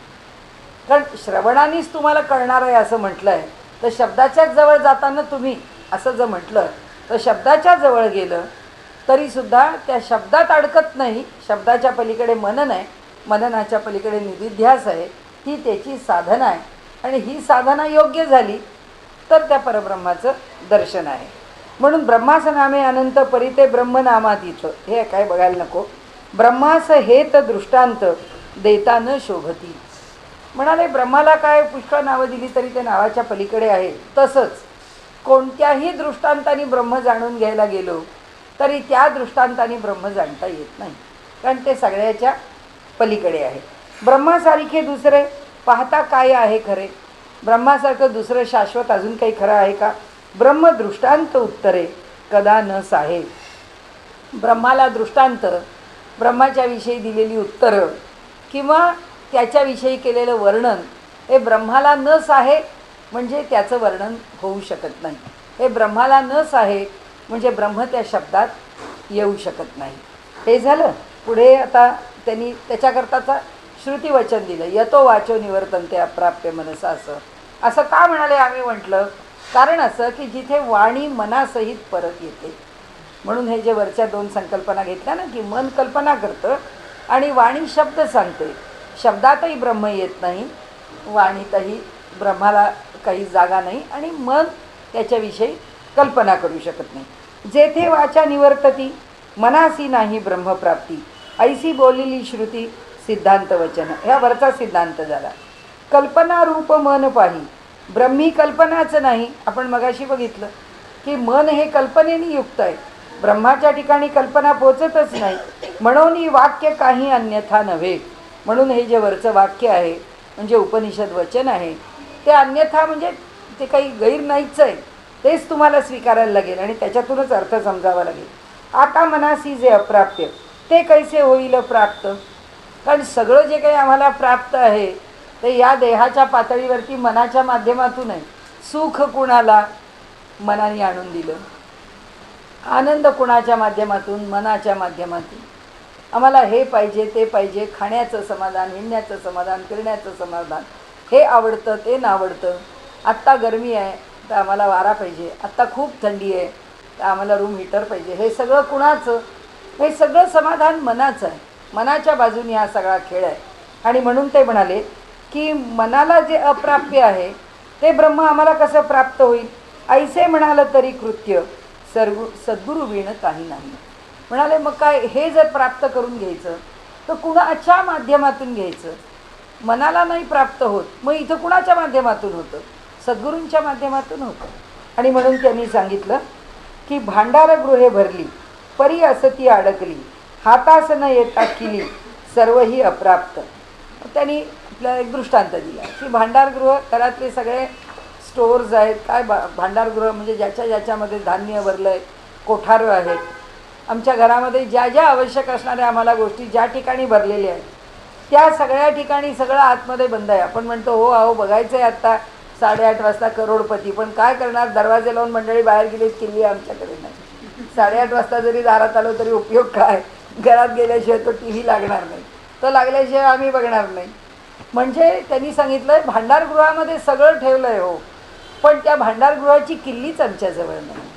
Speaker 1: कारण श्रवणानेच तुम्हाला कळणार आहे असं म्हटलं आहे, तर शब्दाच्याच जवळ जाताना तुम्ही असं जर म्हटलं तर शब्दाच्या जवळ गेलं तरीसुद्धा त्या शब्दात अडकत नाही. शब्दाच्या पलीकडे मनन आहे, मननाच्या पलीकडे निधिध्यास आहे, ही त्याची साधना आहे. आणि ही साधना योग्य झाली तर त्या परब्रह्माचं दर्शन आहे. म्हणून ब्रह्मास नामे अनंत परिते ब्रह्मनामातीत, हे काय बघायला नको. ब्रह्मास हेत दृष्टांत देता न शोभती. म्हणाले ब्रह्माला काय पुष्कळ नावं दिली तरी ते नावाच्या पलीकडे आहे. तसंच कोणत्याही दृष्टांताने ब्रह्म जाणून घ्यायला गेलो तरी त्या दृष्टांताने ब्रह्म जाणता येत नाही, कारण ते सगळ्याच्या पलीकडे आहे. ब्रह्मासारखे दुसरे पाहता काय आहे खरे? ब्रह्मासारखं दुसरं शाश्वत अजून काही खरं आहे का? ब्रह्मदृष्टांत उत्तरे कदा न साहे. ब्रह्माला दृष्टांत, ब्रह्माच्या विषयी दिलेली उत्तरं किंवा त्याच्याविषयी केलेलं वर्णन हे ब्रह्माला न साहे म्हणजे त्याचं वर्णन होऊ शकत नाही. हे ब्रह्माला न साहे म्हणजे ब्रह्म त्या शब्दात येऊ शकत नाही. हे झालं. पुढे आता त्यांनी त्याच्याकरताचा श्रुतिवचन दिलं. यतो वाचो निवर्तन्ते अप्राप्य मनसा. असं का म्हणाले आम्ही म्हटलं, कारण असं की जिथे वाणी मनासहित परत येते, म्हणून हे जे वरच्या दोन संकल्पना घेतल्या ना, की मन कल्पना करतं आणि वाणी शब्द सांगते. शब्दातही ब्रह्म येत नाही, वाणीतही ब्रह्माला काही जागा नाही आणि मन त्याच्याविषयी कल्पना करू शकत नाही. जेथे वाचा निवर्तती मनासी नाही ब्रह्मप्राप्ती, ऐसी बोललेली श्रुती सिद्धांत वचन. ह्या वरचा सिद्धांत झाला. कल्पना रूप मन पाही, ब्रह्मी कल्पनाच नाही. आपण मगाशी बघितलं की मन हे कल्पनेने युक्त आहे, ब्रह्माच्या ठिकाणी कल्पना पोचतच नाही. म्हणून ही वाक्य काही अन्यथा नव्हे. म्हणून हे जे वरचं वाक्य आहे म्हणजे उपनिषद वचन आहे ते अन्यथा म्हणजे ते काही गैर नाहीच आहे, तेच तुम्हाला स्वीकारायला लागेल आणि त्याच्यातूनच अर्थ समजावा लागेल. आता मनासी जे अप्राप्य ते कैसे होईल प्राप्त? कारण सगळं जे काही आम्हाला प्राप्त आहे ते या देहाच्या पातळीवरती मनाच्या माध्यमातून आहे. सुख कुणाला? मनाने आणून दिलं. आनंद कुणाच्या माध्यमातून? मनाच्या माध्यमातून. आम्हाला हे पाहिजे ते पाहिजे, खाण्याचं समाधान, हिंडण्याचं समाधान, फिरण्याचं समाधान, हे आवडतं ते नावडतं. आत्ता गरमी आहे तर आम्हाला वारा पाहिजे, आत्ता खूप थंडी आहे तर आम्हाला रूम हीटर पाहिजे. हे सगळं कुणाचं? हे सगळं समाधान मनाचं आहे. मनाच्या बाजूने हा सगळा खेळ आहे. आणि म्हणून ते म्हणाले की मनाला जे अप्राप्य आहे ते ब्रह्म आम्हाला कसं प्राप्त होईल? ऐसे म्हणालं तरी कृत्य सद्गुरू विण काही नाही. म्हणाले मग काय, हे जर प्राप्त करून घ्यायचं तर कुणाच्या माध्यमातून घ्यायचं? मनाला नाही प्राप्त होत, मग इथं कुणाच्या माध्यमातून होतं? सद्गुरूंच्या माध्यमातून होतं. आणि म्हणून त्यांनी सांगितलं की भांडारगृहे भरली परी असती अडकली, हातास न येता किली सर्व ही अप्राप्त. त्यांनी आपल्याला एक दृष्टांत दिला की भांडारगृह, घरातले सगळे स्टोअर्स आहेत. काय भांडारगृह म्हणजे ज्याच्यामध्ये धान्य भरलं आहे, कोठारं आहेत. आमच्या घरामध्ये ज्या ज्या आवश्यक असणाऱ्या आम्हाला गोष्टी ज्या ठिकाणी भरलेल्या आहेत त्या सगळ्या ठिकाणी सगळं आतमध्ये बंद आहे. आपण म्हणतो हो अहो बघायचं आहे आत्ता 8:30 वाजता करोडपती, पण काय करणार, दरवाजे लावून मंडळी बाहेर गेलीत, किल्ली आमच्याकडे नाही. 8:30 वाजता जरी दारात आलो तरी उपयोग काय? घरात गेल्याशिवाय तो टी व्ही लागणार नाही, तो लागल्याशिवाय आम्ही बघणार नाही. म्हणजे त्यांनी सांगितलं आहे भांडारगृहामध्ये सगळं ठेवलं आहे हो, पण त्या भांडारगृहाची किल्लीच आमच्याजवळ नाही.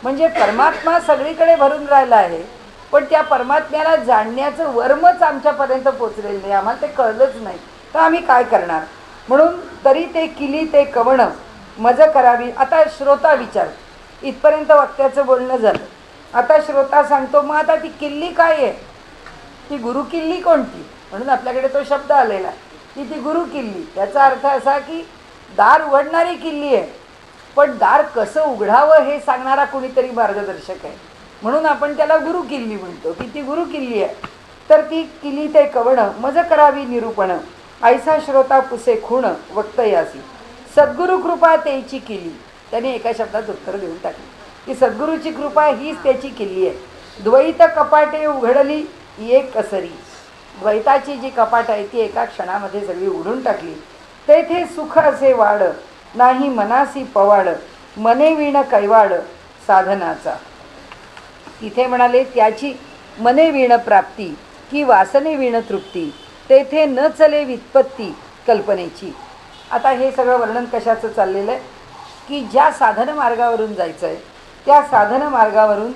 Speaker 1: म्हणजे परमात्मा सगळीकडे भरून राहिला आहे, पण त्या परमात्म्याला जाणण्याचं वर्मच आमच्यापर्यंत पोचलेलं नाही. आम्हाला ते कळलंच नाही, तर आम्ही काय करणार? म्हणून तरी ते किली ते कवणं मज करावी. आता श्रोता विचार, इथपर्यंत वक्त्याचं बोलणं झालं. आता श्रोता सांगतो मग आता ती किल्ली काय आहे? ती गुरु किल्ली कोणती? म्हणून आपल्याकडे तो शब्द आलेला की ती गुरु किल्ली. त्याचा अर्थ असा की दार उघडणारी किल्ली आहे, पण दार कसं उघडावं हे सांगणारा कुणीतरी मार्गदर्शक आहे. म्हणून आपण त्याला गुरु किल्ली म्हणतो की ती गुरु किल्ली आहे. तर ती किल्ली ते कवणं मज करावी निरूपण, ऐसा श्रोता पुसे खूण वक्तयासी. सद्गुरु कृपा त्याची किल्ली. त्याने एका शब्दात उत्तर देऊन टाकले की सद्गुरूची कृपा हीच त्याची किल्ली आहे. द्वैत कपाटे उघडली एक कसरी. द्वैताची जी कपाट आहे ती एका क्षणामध्ये सगळी उघडून टाकली. तेथे सुख असे वाढ नाही मनासी पवाड, मने विण कैवाड साधनाचा. तिथे म्हणाले त्याची मने वीण प्राप्ती की वासने वीण तृप्ती तेथे न चले व्युत्पत्ती कल्पनेची. आता हे सगळं वर्णन कशाचं चाललेलं आहे की ज्या साधन मार्गावरून जायचं आहे त्या साधन मार्गावरून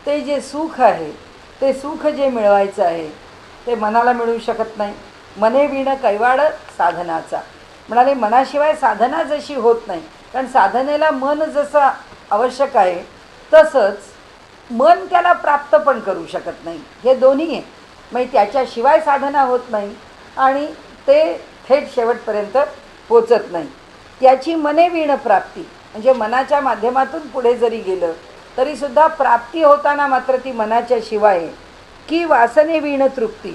Speaker 1: ते जे सुख आहे ते सुख जे मिळवायचं आहे ते मनाला मिळू शकत नाही. मने वीण कैवाड साधनाचा. म्हणाले मनाशिवाय साधना जशी होत नाही, कारण साधनेला मन जसं आवश्यक आहे तसंच मन त्याला प्राप्त पण करू शकत नाही. हे दोन्ही आहे. म्हणजे त्याच्याशिवाय साधना होत नाही आणि ते थेट शेवटपर्यंत पोचत नाही. त्याची मने वीण प्राप्ती म्हणजे मनाच्या माध्यमातून पुढे जरी गेलं तरीसुद्धा प्राप्ती होताना मात्र ती मनाच्या शिवाय की वासने वीण तृप्ती,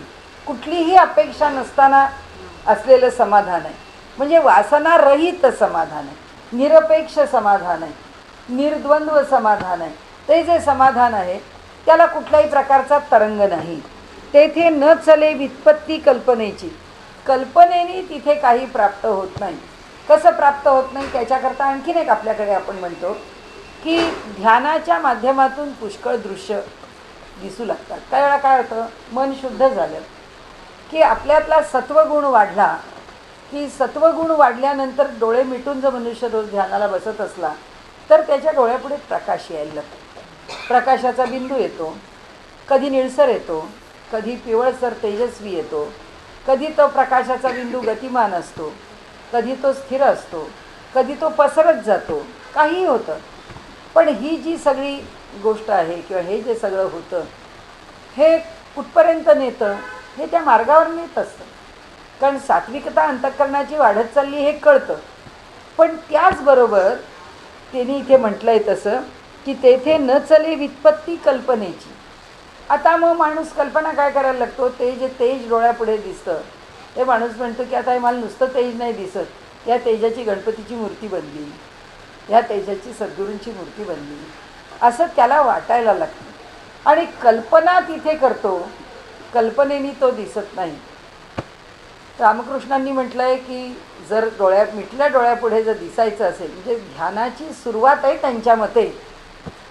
Speaker 1: कुठलीही अपेक्षा नसताना असलेलं समाधान आहे. म्हणजे वासनारहित समाधान आहे, निरपेक्ष समाधान आहे, निर्द्वंद्व समाधान आहे. ते जे समाधान आहे त्याला कुठल्याही प्रकारचा तरंग नाही. तेथे न चले व्युत्पत्ती कल्पनेची. कल्पनेने तिथे काही प्राप्त होत नाही. कसं प्राप्त होत नाही त्याच्याकरता आणखीन एक आपल्याकडे आपण म्हणतो की ध्यानाच्या माध्यमातून पुष्कळ दृश्य दिसू लागतात. काही वेळा काय होतं, मन शुद्ध झालं की आपल्यातला सत्वगुण वाढला की सत्वगुण वाढल्यानंतर डोळे मिटून जर मनुष्य रोज ध्यानाला बसत असला तर त्याच्या डोळ्यापुढे प्रकाश यायला लागतो. प्रकाशाचा बिंदू येतो, कधी निळसर येतो, कधी पिवळसर तेजस्वी येतो, कधी तो प्रकाशाचा बिंदू गतिमान असतो, कधी तो स्थिर असतो, कधी तो पसरत जातो, काहीही होतं. पण ही जी सगळी गोष्ट आहे किंवा हे जे सगळं होतं हे कुठपर्यंत नेतं हे त्या मार्गावर नेत असतं. कारण सात्विकता अंतःकरणाची वाढत चालली हे कळतं. पण त्याचबरोबर त्यांनी इथे म्हटलं आहे तसं की तेथे न चले व्युत्पत्ती कल्पनेची. आता मग माणूस कल्पना काय करायला लागतो, ते जे तेज डोळ्यापुढे दिसतं ते माणूस म्हणतो की आता हे मला नुसतं तेज नाही दिसत, या तेजाची गणपतीची मूर्ती बनली, या तेजाची सद्गुरूंची मूर्ती बनली, असं त्याला वाटायला लागतं. आणि कल्पना तिथे करतो, कल्पनेने तो दिसत नाही. रामकृष्णांनी म्हटलं आहे की जर मिटल्या डोळ्यापुढे जर दिसायचं असेल, म्हणजे ध्यानाची सुरुवात आहे त्यांच्या मते,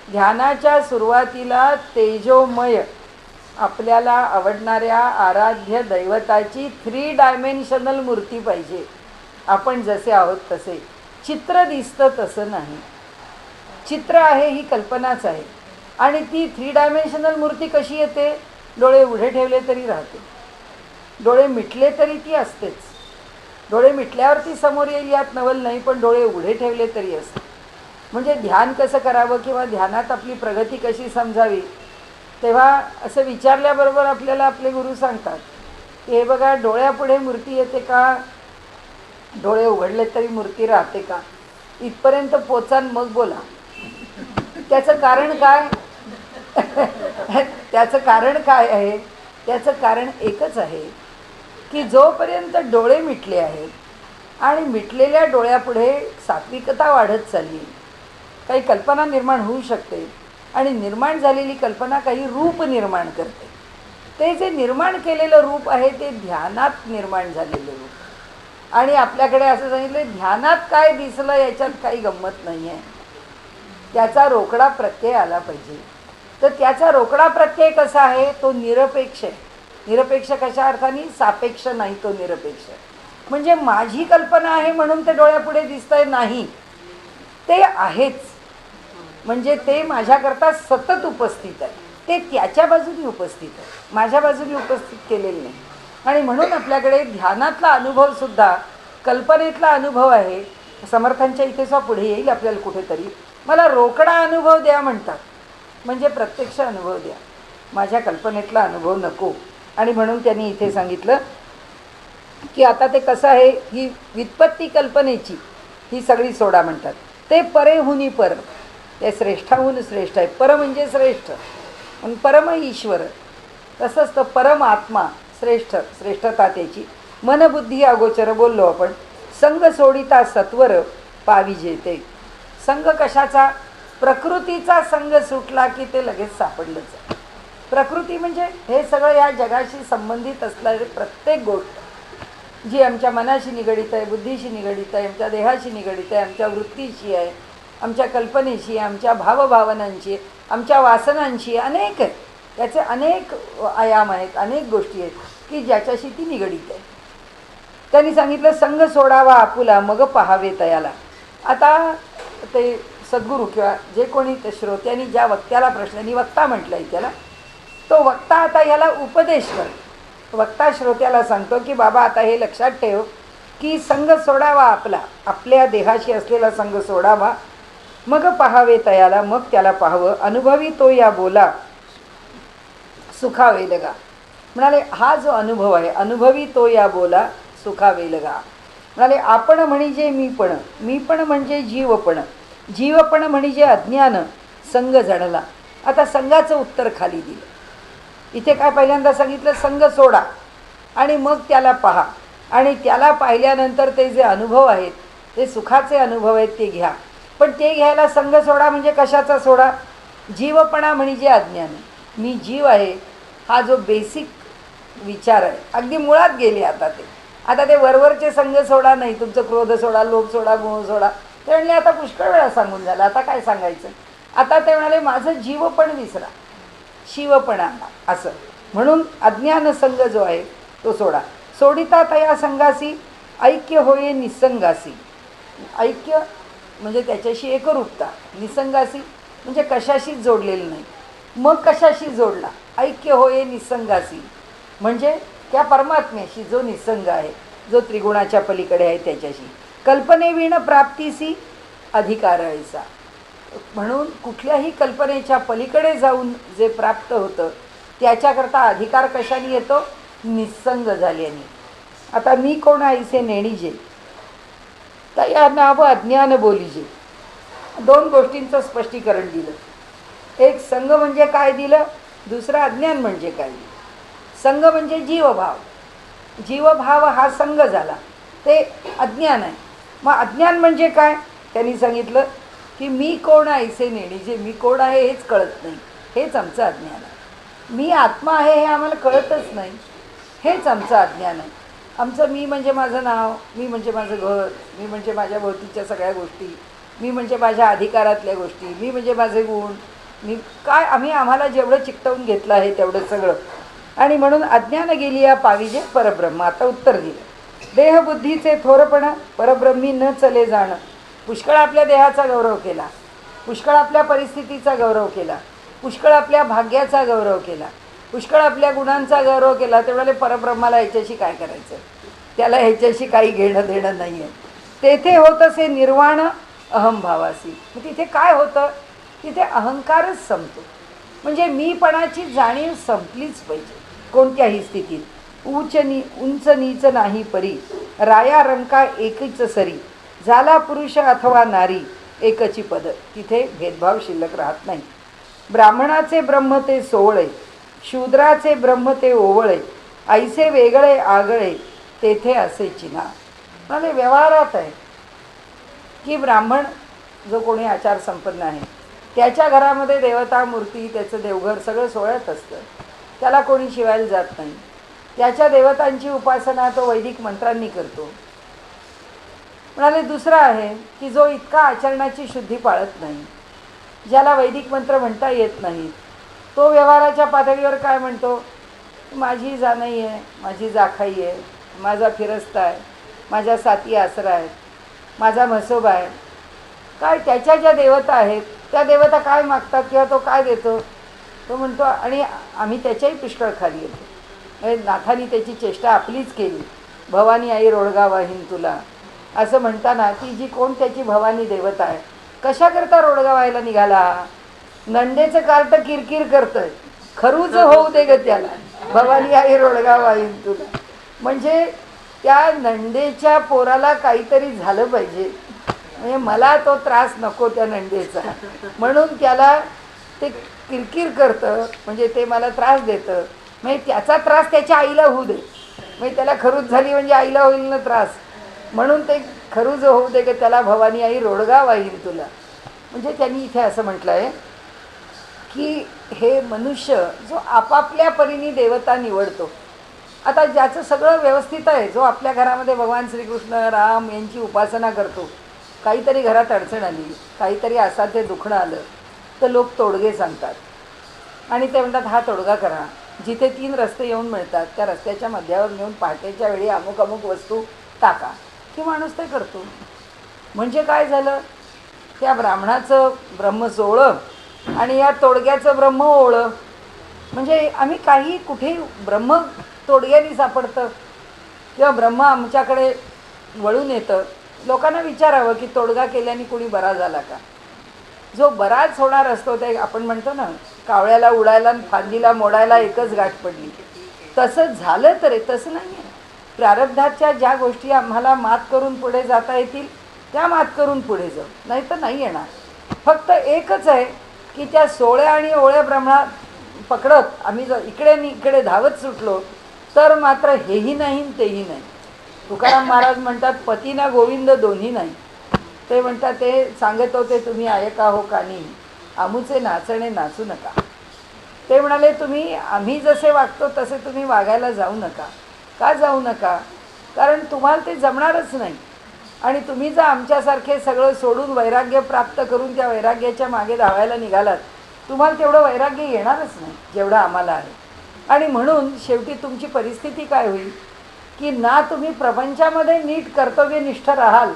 Speaker 1: ध्यानाच्या सुरुवातीला तेजोमय आपल्याला आवडणाऱ्या आराध्य दैवताची 3 डायमेन्शनल मूर्ती पाहिजे. आपण जसे आहोत तसे. चित्र दिसतं तसं नाही. चित्र आहे ही कल्पनाच आहे. आणि ती 3 डायमेन्शनल मूर्ती कशी येते, डोळे उघडे ठेवले तरी राहते, डोळे मिटले तरी ती असतेच. डोळे मिटल्यावर ती समोर येईल यात नवल नाही, पण डोळे उघडे ठेवले तरी असते. म्हणजे ध्यान कसं करावं किंवा ध्यानात आपली प्रगती कशी समजावी, तेव्हा असं विचारल्याबरोबर आपल्याला आपले गुरु सांगतात की हे बघा, डोळ्यापुढे मूर्ती येते का, डोळे उघडले तरी मूर्ती राहते का, इथपर्यंत पोचान मग बोला. त्याचं कारण काय त्याचं कारण काय आहे, त्याचं कारण एकच आहे की जोपर्यंत डोळे मिटले आहेत आणि मिटलेल्या डोळ्यापुढे सात्विकता वाढत चालली, काही कल्पना निर्माण होऊ शकते आणि निर्माण झालेली कल्पना काही रूप निर्माण करते. ते जे निर्माण केलेलं रूप आहे ते ध्यानात निर्माण झालेलं रूप. आणि आपल्याकडे असं सांगितलं ध्यानात काय दिसलं याच्यात काही गंमत नाही आहे, त्याचा रोकडा प्रत्यय आला पाहिजे. तर त्याचा रोकडा प्रत्यय कसा आहे, तो निरपेक्ष आहे. निरपेक्ष कशा अर्थाने, सापेक्ष नाही, तो निरपेक्ष. म्हणजे माझी कल्पना आहे म्हणून ते डोळ्यापुढे दिसतंय नाही, ते आहेच. म्हणजे ते माझ्याकरता सतत उपस्थित आहे, ते त्याच्या बाजूने उपस्थित आहे, माझ्या बाजूने उपस्थित केलेलं नाही. आणि म्हणून आपल्याकडे ध्यानातला अनुभवसुद्धा कल्पनेतला अनुभव आहे. समर्थांच्या इथे सुद्धा पुढे येईल आपल्याला कुठेतरी, मला रोकडा अनुभव द्या म्हणतात, म्हणजे प्रत्यक्ष अनुभव द्या, माझ्या कल्पनेतला अनुभव नको. आणि म्हणून त्यांनी इथे सांगितलं की आता ते कसं आहे, ही व्युत्पत्ती कल्पनेची ही सगळी सोडा म्हणतात. ते परेहुनी पर, ते श्रेष्ठाहून श्रेष्ठ आहे. पर म्हणजे श्रेष्ठ, आणि परम ईश्वर, तसंच तर परम आत्मा श्रेष्ठ, श्रेष्ठता त्याची. मनबुद्धी अगोचर बोललो आपण. संग सोडिता सत्वर पाविजे ते. संग कशाचा, प्रकृतीचा संग सुटला की ते लगेच सापडलंच. प्रकृती म्हणजे हे सगळं या जगाशी संबंधित असणारे प्रत्येक गोष्ट जी आमच्या मनाशी निगडीत आहे, बुद्धीशी निगडीत आहे, आमच्या देहाशी निगडीत आहे, आमच्या वृत्तीशी आहे, आमच्या कल्पनेशी, आमच्या भावभावनांची, आमच्या वासनांशी, अनेक आहे. त्याचे अनेक आयाम आहेत, अनेक गोष्टी आहेत की ज्याच्याशी ती निगडीत आहे. त्यांनी सांगितलं संग सोडावा आपुला मग पहावे तयाला. आता ते सद्गुरू किंवा जे कोणी ते श्रोत्यांनी ज्या वक्त्याला प्रश्नांनी वक्ता म्हटलं आहे त्याला, तो वक्ता आता याला उपदेश करतो. वक्ता श्रोत्याला सांगतो की बाबा आता हे लक्षात ठेव की संग सोडावा आपला, आपल्या देहाशी असलेला संग सोडावा मग पहावे तयाला, मग त्याला पाहावं. अनुभवी तो या बोला सुखावेलगा. म्हणाले हा जो अनुभव आहे, अनुभवी तो या बोला सुखावेलगा. म्हणाले आपण म्हणजे मीपण, मीपण म्हणजे जीवपण, जीवपण म्हणजे अज्ञान संग जडला. आता संघाचं उत्तर खाली दिलं. इथे काय पहिल्यांदा सांगितलं संग सोडा आणि मग त्याला पहा, आणि त्याला पाहिल्यानंतर ते जे अनुभव आहेत ते सुखाचे अनुभव आहेत ते घ्या. पण ते घ्यायला संग सोडा म्हणजे कशाचा सोडा? जीवपणा म्हणजे अज्ञान. मी जीव आहे हा जो बेसिक विचार आहे, अगदी मुळात गेले आता ते वरवरचे संग सोडा नाही, तुमचं क्रोध सोडा, लोभ सोडा, मोह सोडा, ते म्हणले आता पुष्कळ वेळा सांगून झालं, आता काय सांगायचं. आता ते म्हणाले माझं जीवपण विसरा, शिवपणा असं. म्हणून अज्ञान संग जो आहे तो सोडा. सोडिता तया संघासी ऐक्य होये निसंगासी. ऐक्य म्हणजे त्याच्याशी एकरूपता, निसंगासी म्हणजे कशाशीच जोडलेलं नाही. मग कशाशी जोडला? ऐक्य होये निसंगासी म्हणजे त्या परमात्म्याशी जो निसंग आहे, जो त्रिगुणाच्या पलीकडे आहे त्याच्याशी. कल्पनेविण प्राप्तीसी अधिकार ऐसा. म्हणून कुठल्याही कल्पनेच्या पलीकडे जाऊन जे प्राप्त होतं त्याच्याकरता अधिकार कशाने येतो? निसंग झाल्याने. आता मी कोण ऐसे नेणीजे तया नाव अज्ञान बोलीजे. दोन गोष्टींचं स्पष्टीकरण दिलं. एक संग म्हणजे काय दिलं, दुसरं अज्ञान म्हणजे काय दिलं. संग म्हणजे जीवभाव, जीवभाव हा संग झाला, ते अज्ञान आहे. मग अज्ञान म्हणजे काय? त्यांनी सांगितलं की मी कोण ऐसे नेणीजे, मी कोण आहे हेच कळत नाही, हेच आमचं अज्ञान आहे. मी आत्मा आहे हे आम्हाला कळतच नाही, हेच आमचं अज्ञान आहे. आमचं मी म्हणजे माझं नाव, मी म्हणजे माझं घर, मी म्हणजे माझ्या भोवतीच्या सगळ्या गोष्टी, मी म्हणजे माझ्या अधिकारातल्या गोष्टी, मी म्हणजे माझे गुण, मी काय, आम्हाला जेवढं चिकटवून घेतलं आहे तेवढं सगळं. आणि म्हणून अज्ञान गेली या पाविजे परब्रह्म. आता उत्तर दिलं. देहबुद्धीचे थोरपणा परब्रह्मी न चले जाणं. पुष्कळ आपल्या देहाचा गौरव केला, पुष्कळ आपल्या परिस्थितीचा गौरव केला, पुष्कळ आपल्या भाग्याचा गौरव केला, पुष्कळ आपल्या गुणांचा गौरव केला. तेवढे परब्रह्माला ह्याच्याशी काय करायचं? त्याला ह्याच्याशी काही घेणं देणं नाही आहे. तेथे होत असे निर्वाण अहमभावासी. मग तिथे काय होतं? तिथे अहंकारच संपतो. म्हणजे मीपणाची जाणीव संपलीच पाहिजे कोणत्याही स्थितीत. उंच नीच नाही परी, राया रंका एकच सरी, झाला पुरुष अथवा नारी एकची पद. तिथे भेदभाव शिल्लक राहत नाही. ब्राह्मणाचे ब्रह्म ते सोवळे, शूद्राचे ब्रह्म ते ओवळे, ऐसे वेगळे आगळे तेथे असे चिन्हा. म्हणजे व्यवहारात आहे की ब्राह्मण जो कोणी आचार संपन्न आहे त्याच्या घरामध्ये देवता मूर्ती, त्याचं देवघर सगळं सोहळ्यात असतं, त्याला कोणी शिवायला जात नाही. त्याच्या देवतांची उपासना तो वैदिक मंत्रांनी करतो. म्हणाले दुसरा आहे की जो इतका आचरणाची शुद्धी पाळत नाही, ज्याला वैदिक मंत्र म्हणता येत नाहीत, तो व्यवहाराच्या पातळीवर काय म्हणतो? माझी जाणई आहे, माझी जाखाई आहे, माझा फिरस्ता आहे, माझ्या साती आसरा आहेत, माझा म्हसोबा आहे. काय त्याच्या ज्या देवता आहेत त्या देवता काय मागतात किंवा तो काय देतो तो म्हणतो, आणि आम्ही त्याच्याही पुष्कळ खाली येतो. नाथानी त्याची चेष्टा आपलीच केली. भवानी आई रोडगा वाहीन तुला असं म्हणताना ती जी कोण त्याची भवानी देवता आहे, कशाकरता रोडगा व्हायला निघाला? नंदेचं कार्ट किरकिर करतंय, खरूच होऊ दे ग त्याला, भवानी आई रोडगा वाहीन तुला. म्हणजे त्या नंदेच्या पोराला काहीतरी झालं पाहिजे, म्हणजे मला तो त्रास नको त्या नंदेचा, म्हणून त्याला ते किरकिर करतं, म्हणजे ते मला त्रास देतं, म्हणजे त्याचा त्रास त्याच्या आईला होऊ दे, म्हणजे त्याला खरूज झाली म्हणजे आईला होईल ना त्रास, म्हणून ते खरूज होऊ दे की त्याला भवानी आई रोडगा वाहीन तुला. म्हणजे त्यांनी इथे असं म्हटलं आहे की हे मनुष्य जो आपापल्या परीने देवता निवडतो, आता ज्याचं सगळं व्यवस्थित आहे, जो आपल्या घरामध्ये भगवान श्रीकृष्ण राम यांची उपासना करतो, काहीतरी घरात अडचण आली, काहीतरी असाध्य दुखणं आलं तर लोक तोडगे सांगतात. आणि ते म्हणतात हा तोडगा करा. जिथे 3 रस्ते येऊन मिळतात त्या रस्त्याच्या मध्यावर नेऊन पहाटेच्या वेळी अमुक अमुक वस्तू टाका, की माणूस ते करतो. म्हणजे काय झालं, त्या ब्राह्मणाचं ब्रह्म सोळं आणि या तोडग्याचं ब्रह्म ओळं. म्हणजे आम्ही काही कुठेही ब्रह्म तोडग्याने सापडतं किंवा ब्रह्म आमच्याकडे वळून येतं. लोकांना विचारावं की तोडगा केल्याने कोणी बरा झाला का. जो बराच होणार असतो ते आपण म्हणतो ना, कावळ्याला उडायला आणि फांदीला मोडायला एकच गाठ पडली. तसं झालं तरी तसं नाही आहे. प्रारब्धाच्या ज्या गोष्टी आम्हाला मात करून पुढे जाता येतील त्या मात करून पुढे जाऊ, नाही तर नाही येणार. फक्त एकच आहे की त्या सोळ्या आणि ओळ्या ब्रह्मा पकडत आम्ही जर इकडे आणि इकडे धावत सुटलो तर मात्र हेही नाही तेही नाही. तुकाराम महाराज म्हणतात पतीना गोविंद दोन्ही नाही. ते म्हणतात, ते सांगत होते तुम्ही ऐका हो कानी, आमूचे नाचणे नाचू नका. ते म्हणाले तुम्ही आम्ही जसे वागतो तसे तुम्ही वागायला जाऊ नका. का जाऊ नका, कारण तुम्हाला ते जमणारच नाही. आणि तुम्ही जर आमच्यासारखे सगळं सोडून वैराग्य प्राप्त करून त्या वैराग्याच्या मागे धावायला निघालात, तुम्हाला तेवढं वैराग्य येणारच नाही जेवढं आम्हाला आहे. आणि म्हणून शेवटी तुमची परिस्थिती काय होईल की ना तुम्ही प्रपंचामध्ये नीट कर्तव्यनिष्ठ राहाल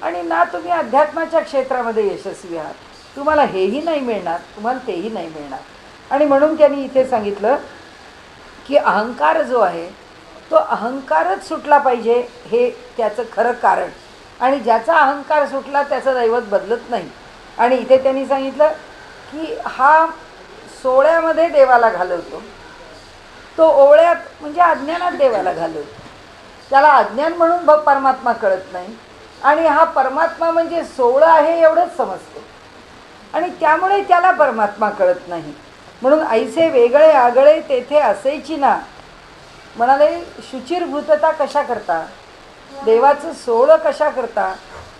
Speaker 1: आणि ना तुम्ही अध्यात्माच्या क्षेत्रामध्ये यशस्वी आहात. तुम्हाला हेही नाही मिळणार, तुम्हाला तेही नाही मिळणार. आणि म्हणून त्यांनी इथे सांगितलं की अहंकार जो आहे तो अहंकारच सुटला पाहिजे, हे त्याचं खरं कारण. आणि ज्याचा अहंकार सुटला त्याचं दैवत बदलत नाही. आणि इथे त्यांनी सांगितलं की हा सोळ्यामध्ये देवाला घालवतो, तो ओवळ्यात म्हणजे अज्ञानात देवाला घालवतो. त्याला अज्ञान म्हणून परमात्मा कळत नाही आणि हा परमात्मा म्हणजे सोळं आहे एवढंच समजतो आणि त्यामुळे त्याला परमात्मा कळत नाही. म्हणून ऐसे वेगळे आगळे तेथे असेची ना. म्हणाले शुचिरभूतता कशा करता, देवाचं सोळं कशा करता,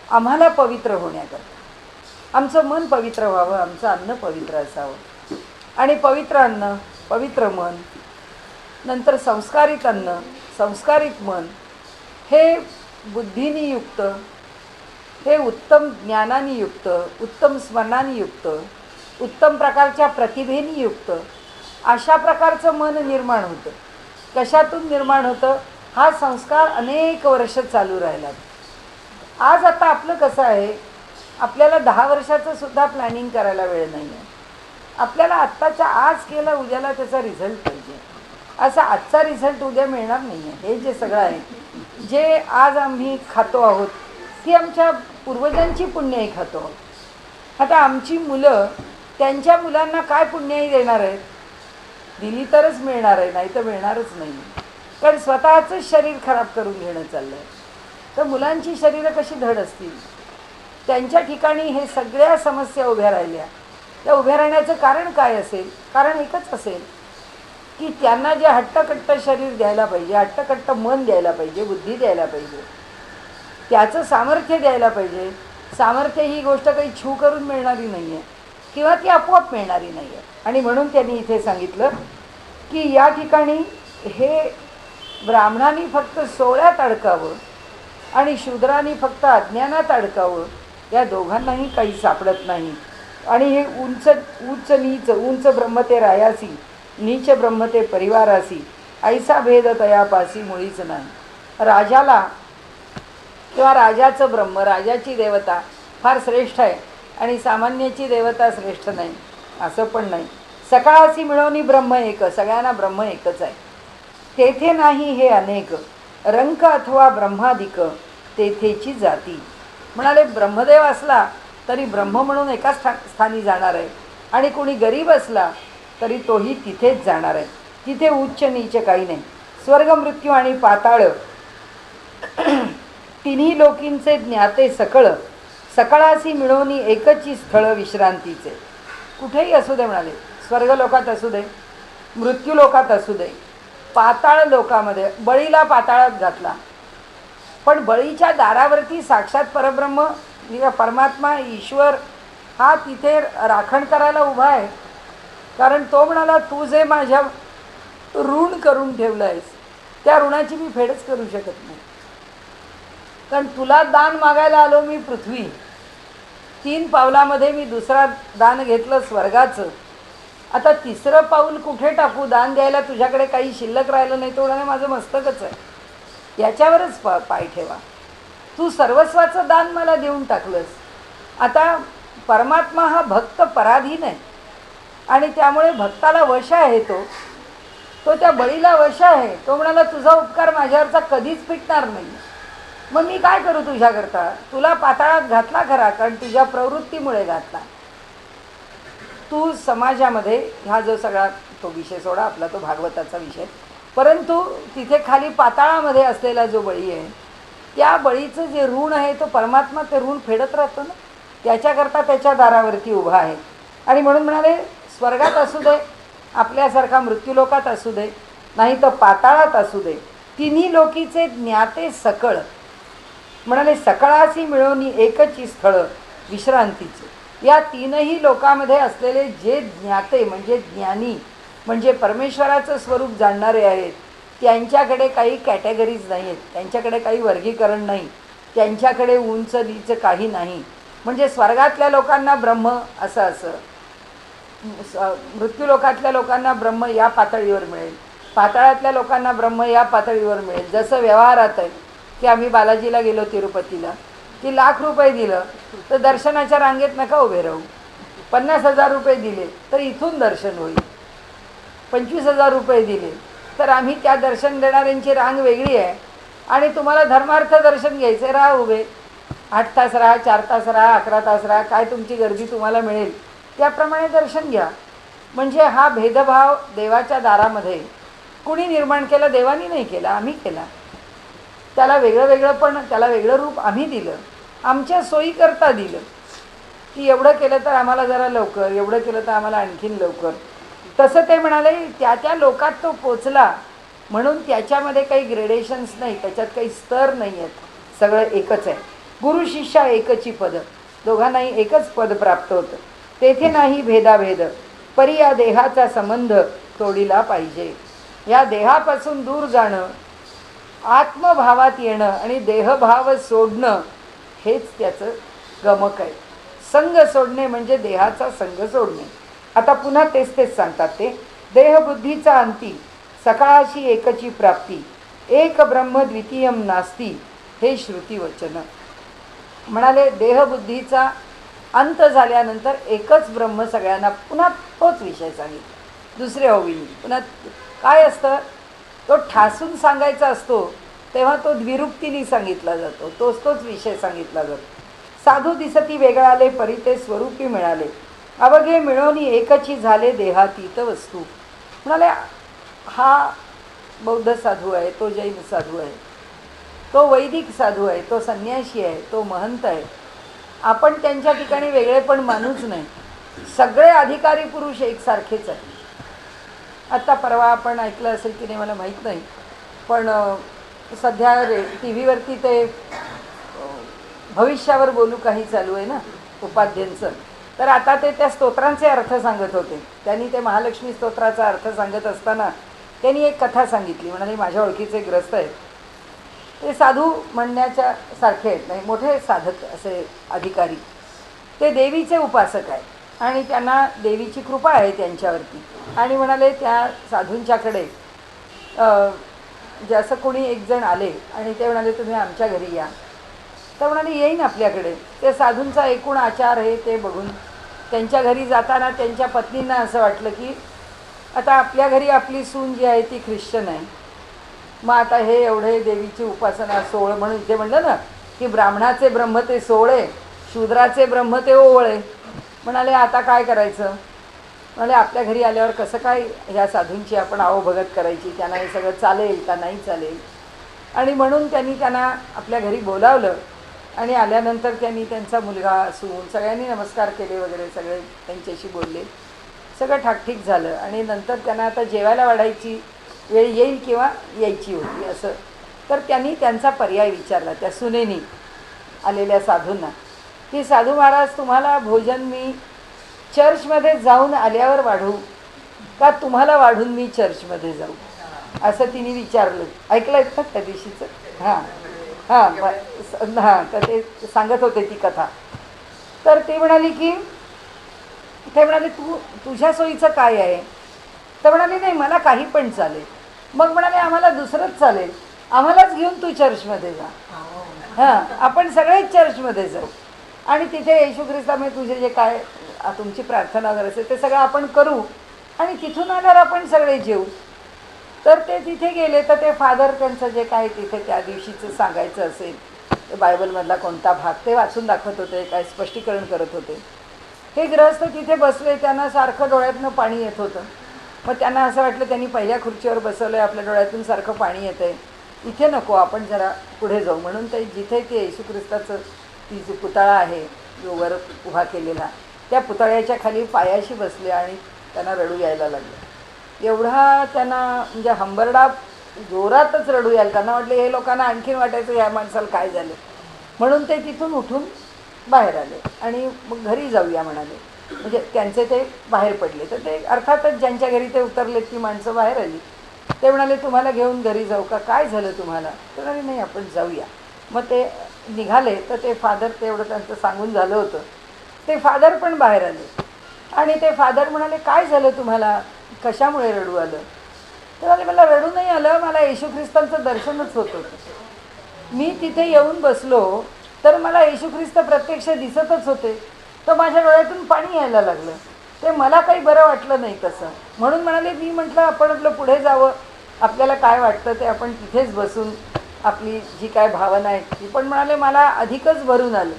Speaker 1: आम्हाला पवित्र होण्याकरता. आमचं मन पवित्र व्हावं, आमचं अन्न पवित्र असावं. आणि पवित्र अन्न, पवित्र मन, नंतर संस्कारित अन्न, संस्कारित मन, हे बुद्धीने युक्त, हे उत्तम ज्ञानाने युक्त, उत्तम स्मरणाने युक्त, उत्तम प्रकारच्या प्रतिभेने युक्त, अशा प्रकारचं मन निर्माण होतं. कशातून निर्माण होतं, हा संस्कार अनेक वर्ष चालू राहिला. आज आता आपलं कसं आहे, आपल्याला 10 वर्षाचं सुद्धा प्लॅनिंग करायला वेळ नाही आहे. आपल्याला आत्ताच्या आज केला उद्याला त्याचा रिझल्ट पाहिजे. असा आजचा रिझल्ट उद्या मिळणार नाही आहे. हे जे सगळं आहे, जे आज आम्ही खातो आहोत ती आमच्या पूर्वजांची पुण्याई खातो आहोत. आता आमची मुलं त्यांच्या मुलांना काय पुण्याई देणार आहेत, दिली तरच मिळणार आहे, नाही तर मिळणारच नाही. कारण स्वतःचंच शरीर खराब करून घेणं चाललं आहे. तर मुलांची शरीरं कशी धड असतील. त्यांच्या ठिकाणी हे सगळ्या समस्या उभ्या राहिल्या. त्या उभ्या राहण्याचं कारण काय असेल, कारण एकच असेल की त्यांना जे हट्टकट्ट शरीर द्यायला पाहिजे, हट्टकट्ट मन द्यायला पाहिजे, बुद्धी द्यायला पाहिजे, त्याचं सामर्थ्य द्यायला पाहिजे. सामर्थ्य ही गोष्ट काही छू करून मिळणारी नाही आहे किंवा ती आपोआप मिळणारी नाही आहे. आणि म्हणून त्यांनी इथे सांगितलं की या ठिकाणी हे ब्राह्मणांनी फक्त सोळ्यात अडकावं आणि शूद्रांनी फक्त अज्ञानात अडकावं, या दोघांनाही काही सापडत नाही. आणि हे उच्च नीच, उंच ब्रह्म ते रायासी, नीच ब्रह्म ते परिवारासी, ऐसा भेद तयापासी मुळीच नाही. राजाला किंवा राजाचं ब्रह्म, राजाची देवता फार श्रेष्ठ आहे आणि सामान्याची देवता श्रेष्ठ नाही असं पण नाही. सकाळासी मिळवणी ब्रह्म एक, सगळ्यांना ब्रह्म एकच आहे. तेथे नाही हे अनेक, रंक अथवा ब्रह्माधिक तेथेची जाती. म्हणाले ब्रह्मदेव असला तरी ब्रह्म म्हणून एकाच स्थानी जाणार आहे आणि कोणी गरीब असला तरी तोही तिथेच जाणार आहे. तिथे उच्च नीच काही नाही. स्वर्ग, मृत्यू आणि पाताळ तिन्ही लोकींचे ज्ञाते सकळ, सकळासी मिळवणी एकची स्थळ विश्रांतीचे. कुठेही असू दे म्हणाले, स्वर्ग लोकात असू दे, मृत्यू लोकात असू दे, पाताळ लोकामध्ये. बळीला पाताळात घातला, पण बळीच्या दारावरती साक्षात परब्रह्म परमात्मा ईश्वर हा तिथे राखण करायला उभा आहे. कारण तो म्हणाला तू जे माझ्या ऋण करून ठेवलं आहेस त्या ऋणाची मी फेडच करू शकत नाही. कारण तुला दान मागायला आलो मी पृथ्वी, 3 पावलामध्ये मी दुसरा दान घेतलं स्वर्गाचं, आता तिसरं पाऊल कुठे टाकू, दान द्यायला तुझ्याकडे काही शिल्लक राहिलं नाही. तो म्हणाले माझं मस्तकच आहे, याच्यावरच पाय ठेवा. तू सर्वस्वाचं दान मला देऊन टाकलंस. आता परमात्मा हा भक्त पराधीन आहे आणि त्यामुळे भक्ताला वश आहे. तो त्या बळीला वश आहे. तो म्हणाला तुझा उपकार माझ्यावरचा कधीच फिटणार नाही. मग मी काय करू तुझ्याकरता? तुला पाताळात घातला खरा, कारण तुझ्या प्रवृत्तीमुळे घातला. तू समाजामध्ये, हा जो सगळा तो विषय सोडा, आपला तो भागवताचा विषय, परंतु तिथे खाली पाताळामध्ये असलेला जो बळी आहे, त्या बळीचं जे ऋण आहे तो परमात्मा ते ऋण फेडत राहतो ना. त्याच्याकरता त्याच्या दारावरती उभा आहे. आणि म्हणून म्हणाले स्वर्गात असू दे, आपल्यासारखा मृत्यूलोकात असू दे, नाही तर पाताळात असू दे, तिन्ही लोकीचे ज्ञाते सकळ. म्हणाले सकळाशी मिळवून एकची स्थळ विश्रांतीचे. या तीनही लोकामध्ये असलेले जे ज्ञाते म्हणजे ज्ञानी म्हणजे परमेश्वराचं स्वरूप जाणणारे आहेत, त्यांच्याकडे काही कॅटेगरीज नाही आहेत, त्यांच्याकडे काही वर्गीकरण नाही, त्यांच्याकडे उंच नीच काही नाही. म्हणजे स्वर्गातल्या लोकांना ब्रह्म असं मृत्यूलोकातल्या लोकांना ब्रह्म या पातळीवर मिळेल, पाताळातल्या लोकांना ब्रह्म या पातळीवर मिळेल. जसं व्यवहारात आहे की आम्ही बालाजीला गेलो तिरुपतीला, की ₹1,00,000 दिलं तर दर्शनाच्या रांगेत नका उभे राहू. 50,000 रुपये दिले तर इथून दर्शन होईल. 25,000 रुपये दिले तर आम्ही त्या दर्शन देणाऱ्यांची रांग वेगळी आहे आणि तुम्हाला धर्मार्थ दर्शन घ्यायचे, राहा उभे. 8 तास राहा, 4 तास राहा, 11 तास राहा, काय तुमची गर्दी तुम्हाला मिळेल त्याप्रमाणे दर्शन घ्या. म्हणजे हा भेदभाव देवाच्या दारामध्ये कुणी निर्माण केला? देवानी नाही केला, आम्ही केला. त्याला वेगळं वेगळं, पण त्याला वेगळं रूप आम्ही दिलं, आमच्या सोयीकरता दिलं. की एवढं केलं तर आम्हाला जरा लवकर, एवढं केलं तर आम्हाला आणखीन लवकर. तसं ते म्हणाले त्या लोकात तो पोचला म्हणून त्याच्यामध्ये काही ग्रेडेशन्स नाही, त्याच्यात काही स्तर नाही आहेत, सगळं एकच आहे. गुरु शिष्या एकची पद, दोघांनाही एकच पद प्राप्त होतं. तेथे नाही भेदाभेद, परी या देहाचा संबंध तोडीला पाहिजे. या देहापासून दूर जाणं, आत्मभावात येणं आणि देहभाव सोडणं हेच त्याचं गमक आहे. संग सोडणे म्हणजे देहाचा संग सोडणे. आता पुन्हा तेच सांगतात ते, देहबुद्धीचा अंती सकाळाशी एकची प्राप्ती, एक ब्रह्म द्वितीयम नास्ती, हे श्रुती वचन. म्हणाले देहबुद्धीचा अंत झाल्यानंतर एकच ब्रह्म सगळ्यांना. पुन्हा तोच विषय सांगितला, दुसरे होईल. पुन्हा काय असतं, तो ठासून सांगायचा असतो तेव्हा तो द्विरुक्तीने सांगितला जातो, तोच विषय सांगितला जातो. साधू दिसती वेगळाले, परी ते स्वरूपी मिळाले, अवघे मिळवणी एकची झाले देहातीत वस्तू. म्हणाले हा बौद्ध साधू आहे, तो जैन साधू आहे, तो वैदिक साधू आहे, तो संन्यासी आहे, तो महंत आहे. आपण त्यांच्या ठिकाणी वेगळे पण मानूच नाही. सगळे अधिकारी पुरुष एकसारखेच आहे. आत्ता परवा आपण ऐकलं असेल की नाही मला माहीत नाही, पण सध्या टी व्हीवरती ते भविष्यावर बोलू काही चालू आहे ना उपाध्यांचं. तर आता ते त्या स्तोत्रांचे अर्थ सांगत होते. त्यांनी ते महालक्ष्मी स्तोत्राचा अर्थ सांगत असताना त्यांनी एक कथा सांगितली. म्हणाले माझ्या ओळखीचे ग्रस्त आहेत, ते साधू म्हणण्याच्या सारखे आहेत, नाही मोठे साधक असे अधिकारी. ते देवीचे उपासक आहेत आणि त्यांना देवीची कृपा आहे त्यांच्यावरती. आणि म्हणाले त्या साधूंच्याकडे जसं कोणी एक जण आले आणि ते म्हणाले तुम्ही आमच्या घरी या, तर म्हणाले येईन आपल्याकडे. ते साधूंचा एकूण आचार आहे ते बघून त्यांच्या घरी जाताना त्यांच्या पत्नींना असं वाटलं की आता आपल्या घरी आपली सून जी आहे ती ख्रिश्चन आहे, मग आता हे एवढे देवीची उपासना सोळ, म्हणून इथे म्हणलं ना की ब्राह्मणाचे ब्रह्म ते सोळे, शूद्राचे ब्रह्म ते ओवळे. म्हणाले आता काय करायचं? म्हणाले आपल्या घरी आल्यावर कसं काय ह्या साधूंची आपण आवभगत करायची, त्यांना हे सगळं चालेल का नाही चालेल. आणि म्हणून त्यांना आपल्या घरी बोलावलं आणि आल्यानंतर त्यांनी त्यांचा मुलगा सून सगळ्यांनी नमस्कार केले वगैरे, सगळे त्यांच्याशी बोलले, सगळं ठाकठीक झालं. आणि नंतर त्यांना आता जेवायला वाढायची वेळ येईल किंवा यायची होती असं. तर त्यांनी त्यांचा पर्याय विचारला त्या सुनेनी आलेल्या साधूंना की साधू महाराज तुम्हाला भोजन मी चर्चमध्ये जाऊन आल्यावर वाढू का तुम्हाला वाढून मी चर्चमध्ये जाऊ, असं तिने विचारलं. ऐकलं आहेत ना त्या दिवशीचं? हां हां तर ते सांगत होते ती कथा. तर ते म्हणाली की ते म्हणाले तुझ्या सोयीचं काय आहे? तर म्हणाले नाही मला काही पण चालेल. मग म्हणाले आम्हाला दुसरंच चालेल, आम्हालाच घेऊन तू चर्चमध्ये जा. हां, आपण सगळेच चर्चमध्ये जाऊ आणि तिथे येशू ख्रिस्तामध्ये तुझे जे काय तुमची प्रार्थना वगैरे असेल ते सगळं आपण करू आणि तिथून आल्यावर आपण सगळे जेऊ. तर ते तिथे गेले तर ते फादर त्यांचं जे काय तिथे त्या दिवशीचं सांगायचं असेल ते बायबलमधला कोणता भाग ते वाचून दाखवत होते, काय स्पष्टीकरण करत होते. हे गृहस्थ तिथे बसले, त्यांना सारखं डोळ्यातनं पाणी येत होतं. मग त्यांना असं वाटलं त्यांनी पहिल्या खुर्चीवर बसवलं आहे, आपल्या डोळ्यातून सारखं पाणी येतं आहे, इथे नको आपण जरा पुढे जाऊ. म्हणून ते जिथे ते येशू ख्रिस्ताचं ती जो पुतळा आहे जो वर उभा केलेला त्या पुतळ्याच्या खाली पायाशी बसले आणि त्यांना रडू यायला लागलं. एवढा त्यांना म्हणजे हंबरडा जोरातच रडू यायला. त्यांना वाटलं हे लोकांना आणखीन वाटायचं या माणसाला काय झालं. म्हणून ते तिथून उठून बाहेर आले आणि मग घरी जाऊया म्हणाले. म्हणजे त्यांचे ते बाहेर पडले. तर ते अर्थातच ज्यांच्या घरी ते उतरले ती माणसं बाहेर आली. ते म्हणाले तुम्हाला घेऊन घरी जाऊ का, काय झालं तुम्हाला? ते म्हणाले नाही आपण जाऊया. मग ते निघाले तर ते फादर तेवढं त्यांचं सांगून झालं होतं. ते फादर पण बाहेर आले आणि ते फादर म्हणाले काय झालं तुम्हाला, कशामुळे रडू आलं? ते म्हणाले मला रडू नाही आलं, मला येशू ख्रिस्तांचं दर्शनच होत होतं. मी तिथे येऊन बसलो तर मला येशू ख्रिस्त प्रत्यक्ष दिसतच होते. तर माझ्या डोळ्यातून पाणी यायला लागलं. ते मला काही बरं वाटलं नाही तसं. म्हणून म्हणाले मी म्हटलं आपण आपलं पुढे जावं, आपल्याला काय वाटतं ते आपण तिथेच बसून आपली जी काय भावना आहे ती. पण म्हणाले मला अधिकच भरून आलं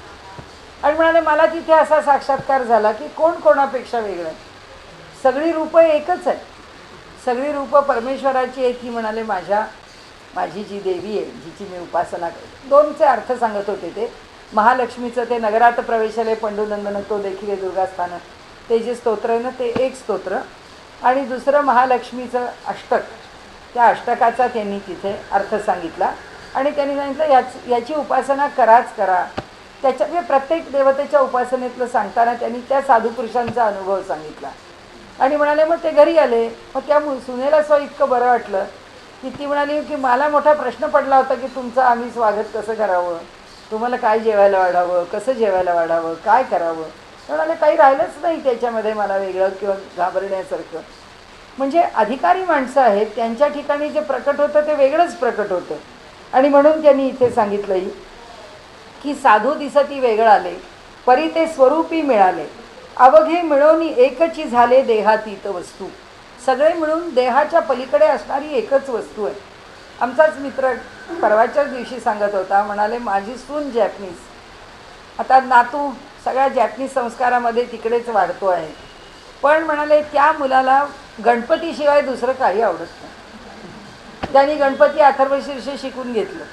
Speaker 1: आणि म्हणाले मला तिथे असा साक्षात्कार झाला की कोण कोणापेक्षा वेगळं आहे. सगळी रूपं एकच आहे, सगळी रूपं परमेश्वराची आहेत. ही म्हणाले माझी जी देवी आहे जिची मी उपासना करते. दोनचे अर्थ सांगत होते ते. महालक्ष्मीचं ते नगरात प्रवेशालय पंडुनंदन तो देखील आहे दुर्गास्थानं, ते जे स्तोत्र आहे ना ते एक स्तोत्र. आणि दुसरं महालक्ष्मीचं अष्टक, त्या अष्टकाचा त्यांनी तिथे अर्थ सांगितला आणि त्यांनी सांगितलं याची उपासना करा. त्याच्या प्रत्येक देवतेच्या उपासनेतलं सांगताना त्यांनी त्या साधुपुरुषांचा अनुभव सांगितला. आणि म्हणाले मग ते घरी आले. मग त्या सुनेला असं इतकं बरं वाटलं की ती म्हणाली की मला मोठा प्रश्न पडला होता की तुमचं आम्ही स्वागत कसं करावं, तुम्हाला काय जेवायला वाढावं, कसं जेवायला वाढावं, काय करावं. म्हणाले काही राहिलंच नाही त्याच्यामध्ये मला वेगळं किंवा घाबरण्यासारखं. म्हणजे अधिकारी माणसं आहेत त्यांच्या ठिकाणी जे प्रकट होतं ते वेगळंच प्रकट होतं. आणि म्हणून त्यांनी इथे सांगितलंही की साधू दिसती वेगळं आले, परी ते स्वरूपी मिळाले, अवघे मिळवणी एकची झाले देहातीत वस्तू. सगळे मिळून देहाच्या पलीकडे असणारी एकच वस्तू आहे. आमचाच मित्र परवाच्याच दिवशी सांगत होता, म्हणाले माझी सून जॅपनीज, आता नातू सगळ्या जॅपनीज संस्कारामध्ये तिकडेच वाढतो आहे. पण म्हणाले त्या मुलाला गणपतीशिवाय दुसरं काही आवडत नाही. त्यांनी गणपती अथर्वशीर्ष शिकून घेतलं.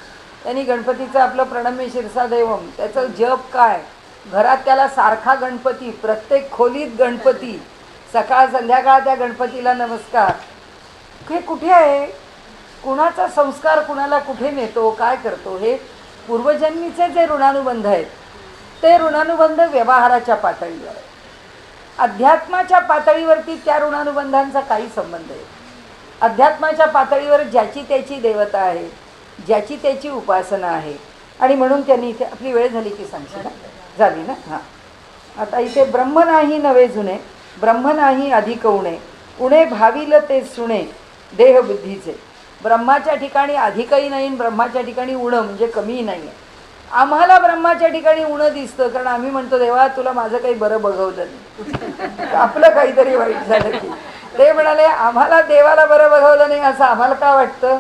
Speaker 1: त्यांनी गणपतीचं आपलं प्रणम्य शिरसा देवम, त्याचं जप काय, घरात त्याला सारखा गणपती, प्रत्येक खोलीत गणपती, सकाळ संध्याकाळ त्या गणपतीला नमस्कार. हे कुठे आहे, कुणाचा संस्कार कुणाला कुठे नेतो, काय करतो. हे पूर्वजन्मीचे जे ऋणानुबंध आहेत ते ऋणानुबंध व्यवहाराच्या पातळीवर आहे. अध्यात्माच्या पातळीवरती त्या ऋणानुबंधांचा काही संबंध आहे. अध्यात्माच्या पातळीवर ज्याची त्याची देवता आहे, ज्याची त्याची उपासना आहे. आणि म्हणून त्यांनी इथे आपली वेळ झाली की सांगशील ना, झाली ना. हां, आता इथे ब्रह्म नाही नवे जुने, ब्रह्म नाही अधिक उणे, उणे भाविल ते सुणे देहबुद्धीचे. ब्रह्माच्या ठिकाणी अधिकही नाही, ब्रह्माच्या ठिकाणी उणं म्हणजे कमीही नाही आहे. आम्हाला ब्रह्माच्या ठिकाणी उणं दिसतं कारण आम्ही म्हणतो देवा तुला माझं काही बरं बघवलं नाही, आपलं काहीतरी वाईट झालं की. ते म्हणाले आम्हाला देवाला बरं बघवलं नाही असं आम्हाला का वाटतं,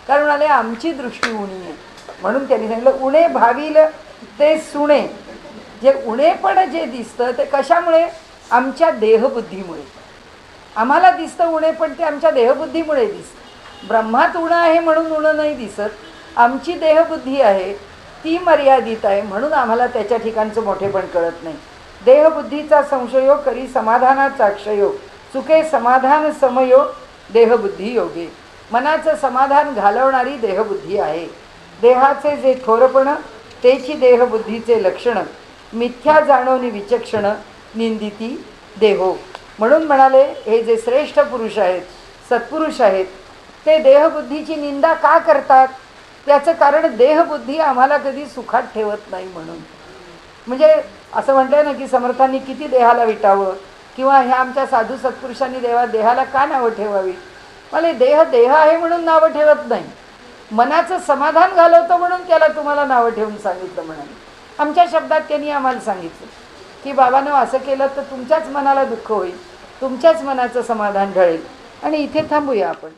Speaker 1: कारण म्हणाले आमची दृष्टी उणी आहे. म्हणून त्यांनी सांगितलं उणे भाविल ते सुणे. जे उणेपण जे दिसतं ते कशामुळे, आमच्या देहबुद्धीमुळे. आम्हाला दिसतं उणे पण ते आमच्या देहबुद्धीमुळे दिसतं. ब्रह्मात उणं आहे म्हणून उणं नाही दिसत, आमची देहबुद्धी आहे ती मर्यादित आहे म्हणून आम्हाला त्याच्या ठिकाणचं मोठेपण कळत नाही. देहबुद्धीचा संशयो करी समाधानाचा क्षयो, चुके समाधान समयो देहबुद्धी योगे. मनाचं समाधान घालवणारी देहबुद्धी आहे. देहाचे जे थोरपण तेची देहबुद्धीचे लक्षण, मिथ्या जाणवणी विचक्षण निंदिती देहो. म्हणून म्हणाले हे जे श्रेष्ठ पुरुष आहेत, सत्पुरुष आहेत, ते देहबुद्धीची निंदा का करतात, त्याचं कारण देहबुद्धी आम्हाला कधी सुखात ठेवत नाही म्हणून. म्हणजे असं म्हटलं ना की समर्थांनी किती देहाला विटावं, किंवा ह्या आमच्या साधू सत्पुरुषांनी देहाला का नावं ठेवावी? मला देह देह आहे म्हणून नावं ठेवत नाही, मनाचं समाधान घालवतो म्हणून त्याला तुम्हाला नावं ठेवून सांगितलं म्हणाले. आमच्या शब्दात त्यांनी आम्हाला सांगितलं की बाबांनो असं केलं तर तुमच्याच मनाला दुःख होईल, तुमच्याच मनाचं समाधान ढळेल. आणि इथे थांबूया आपण.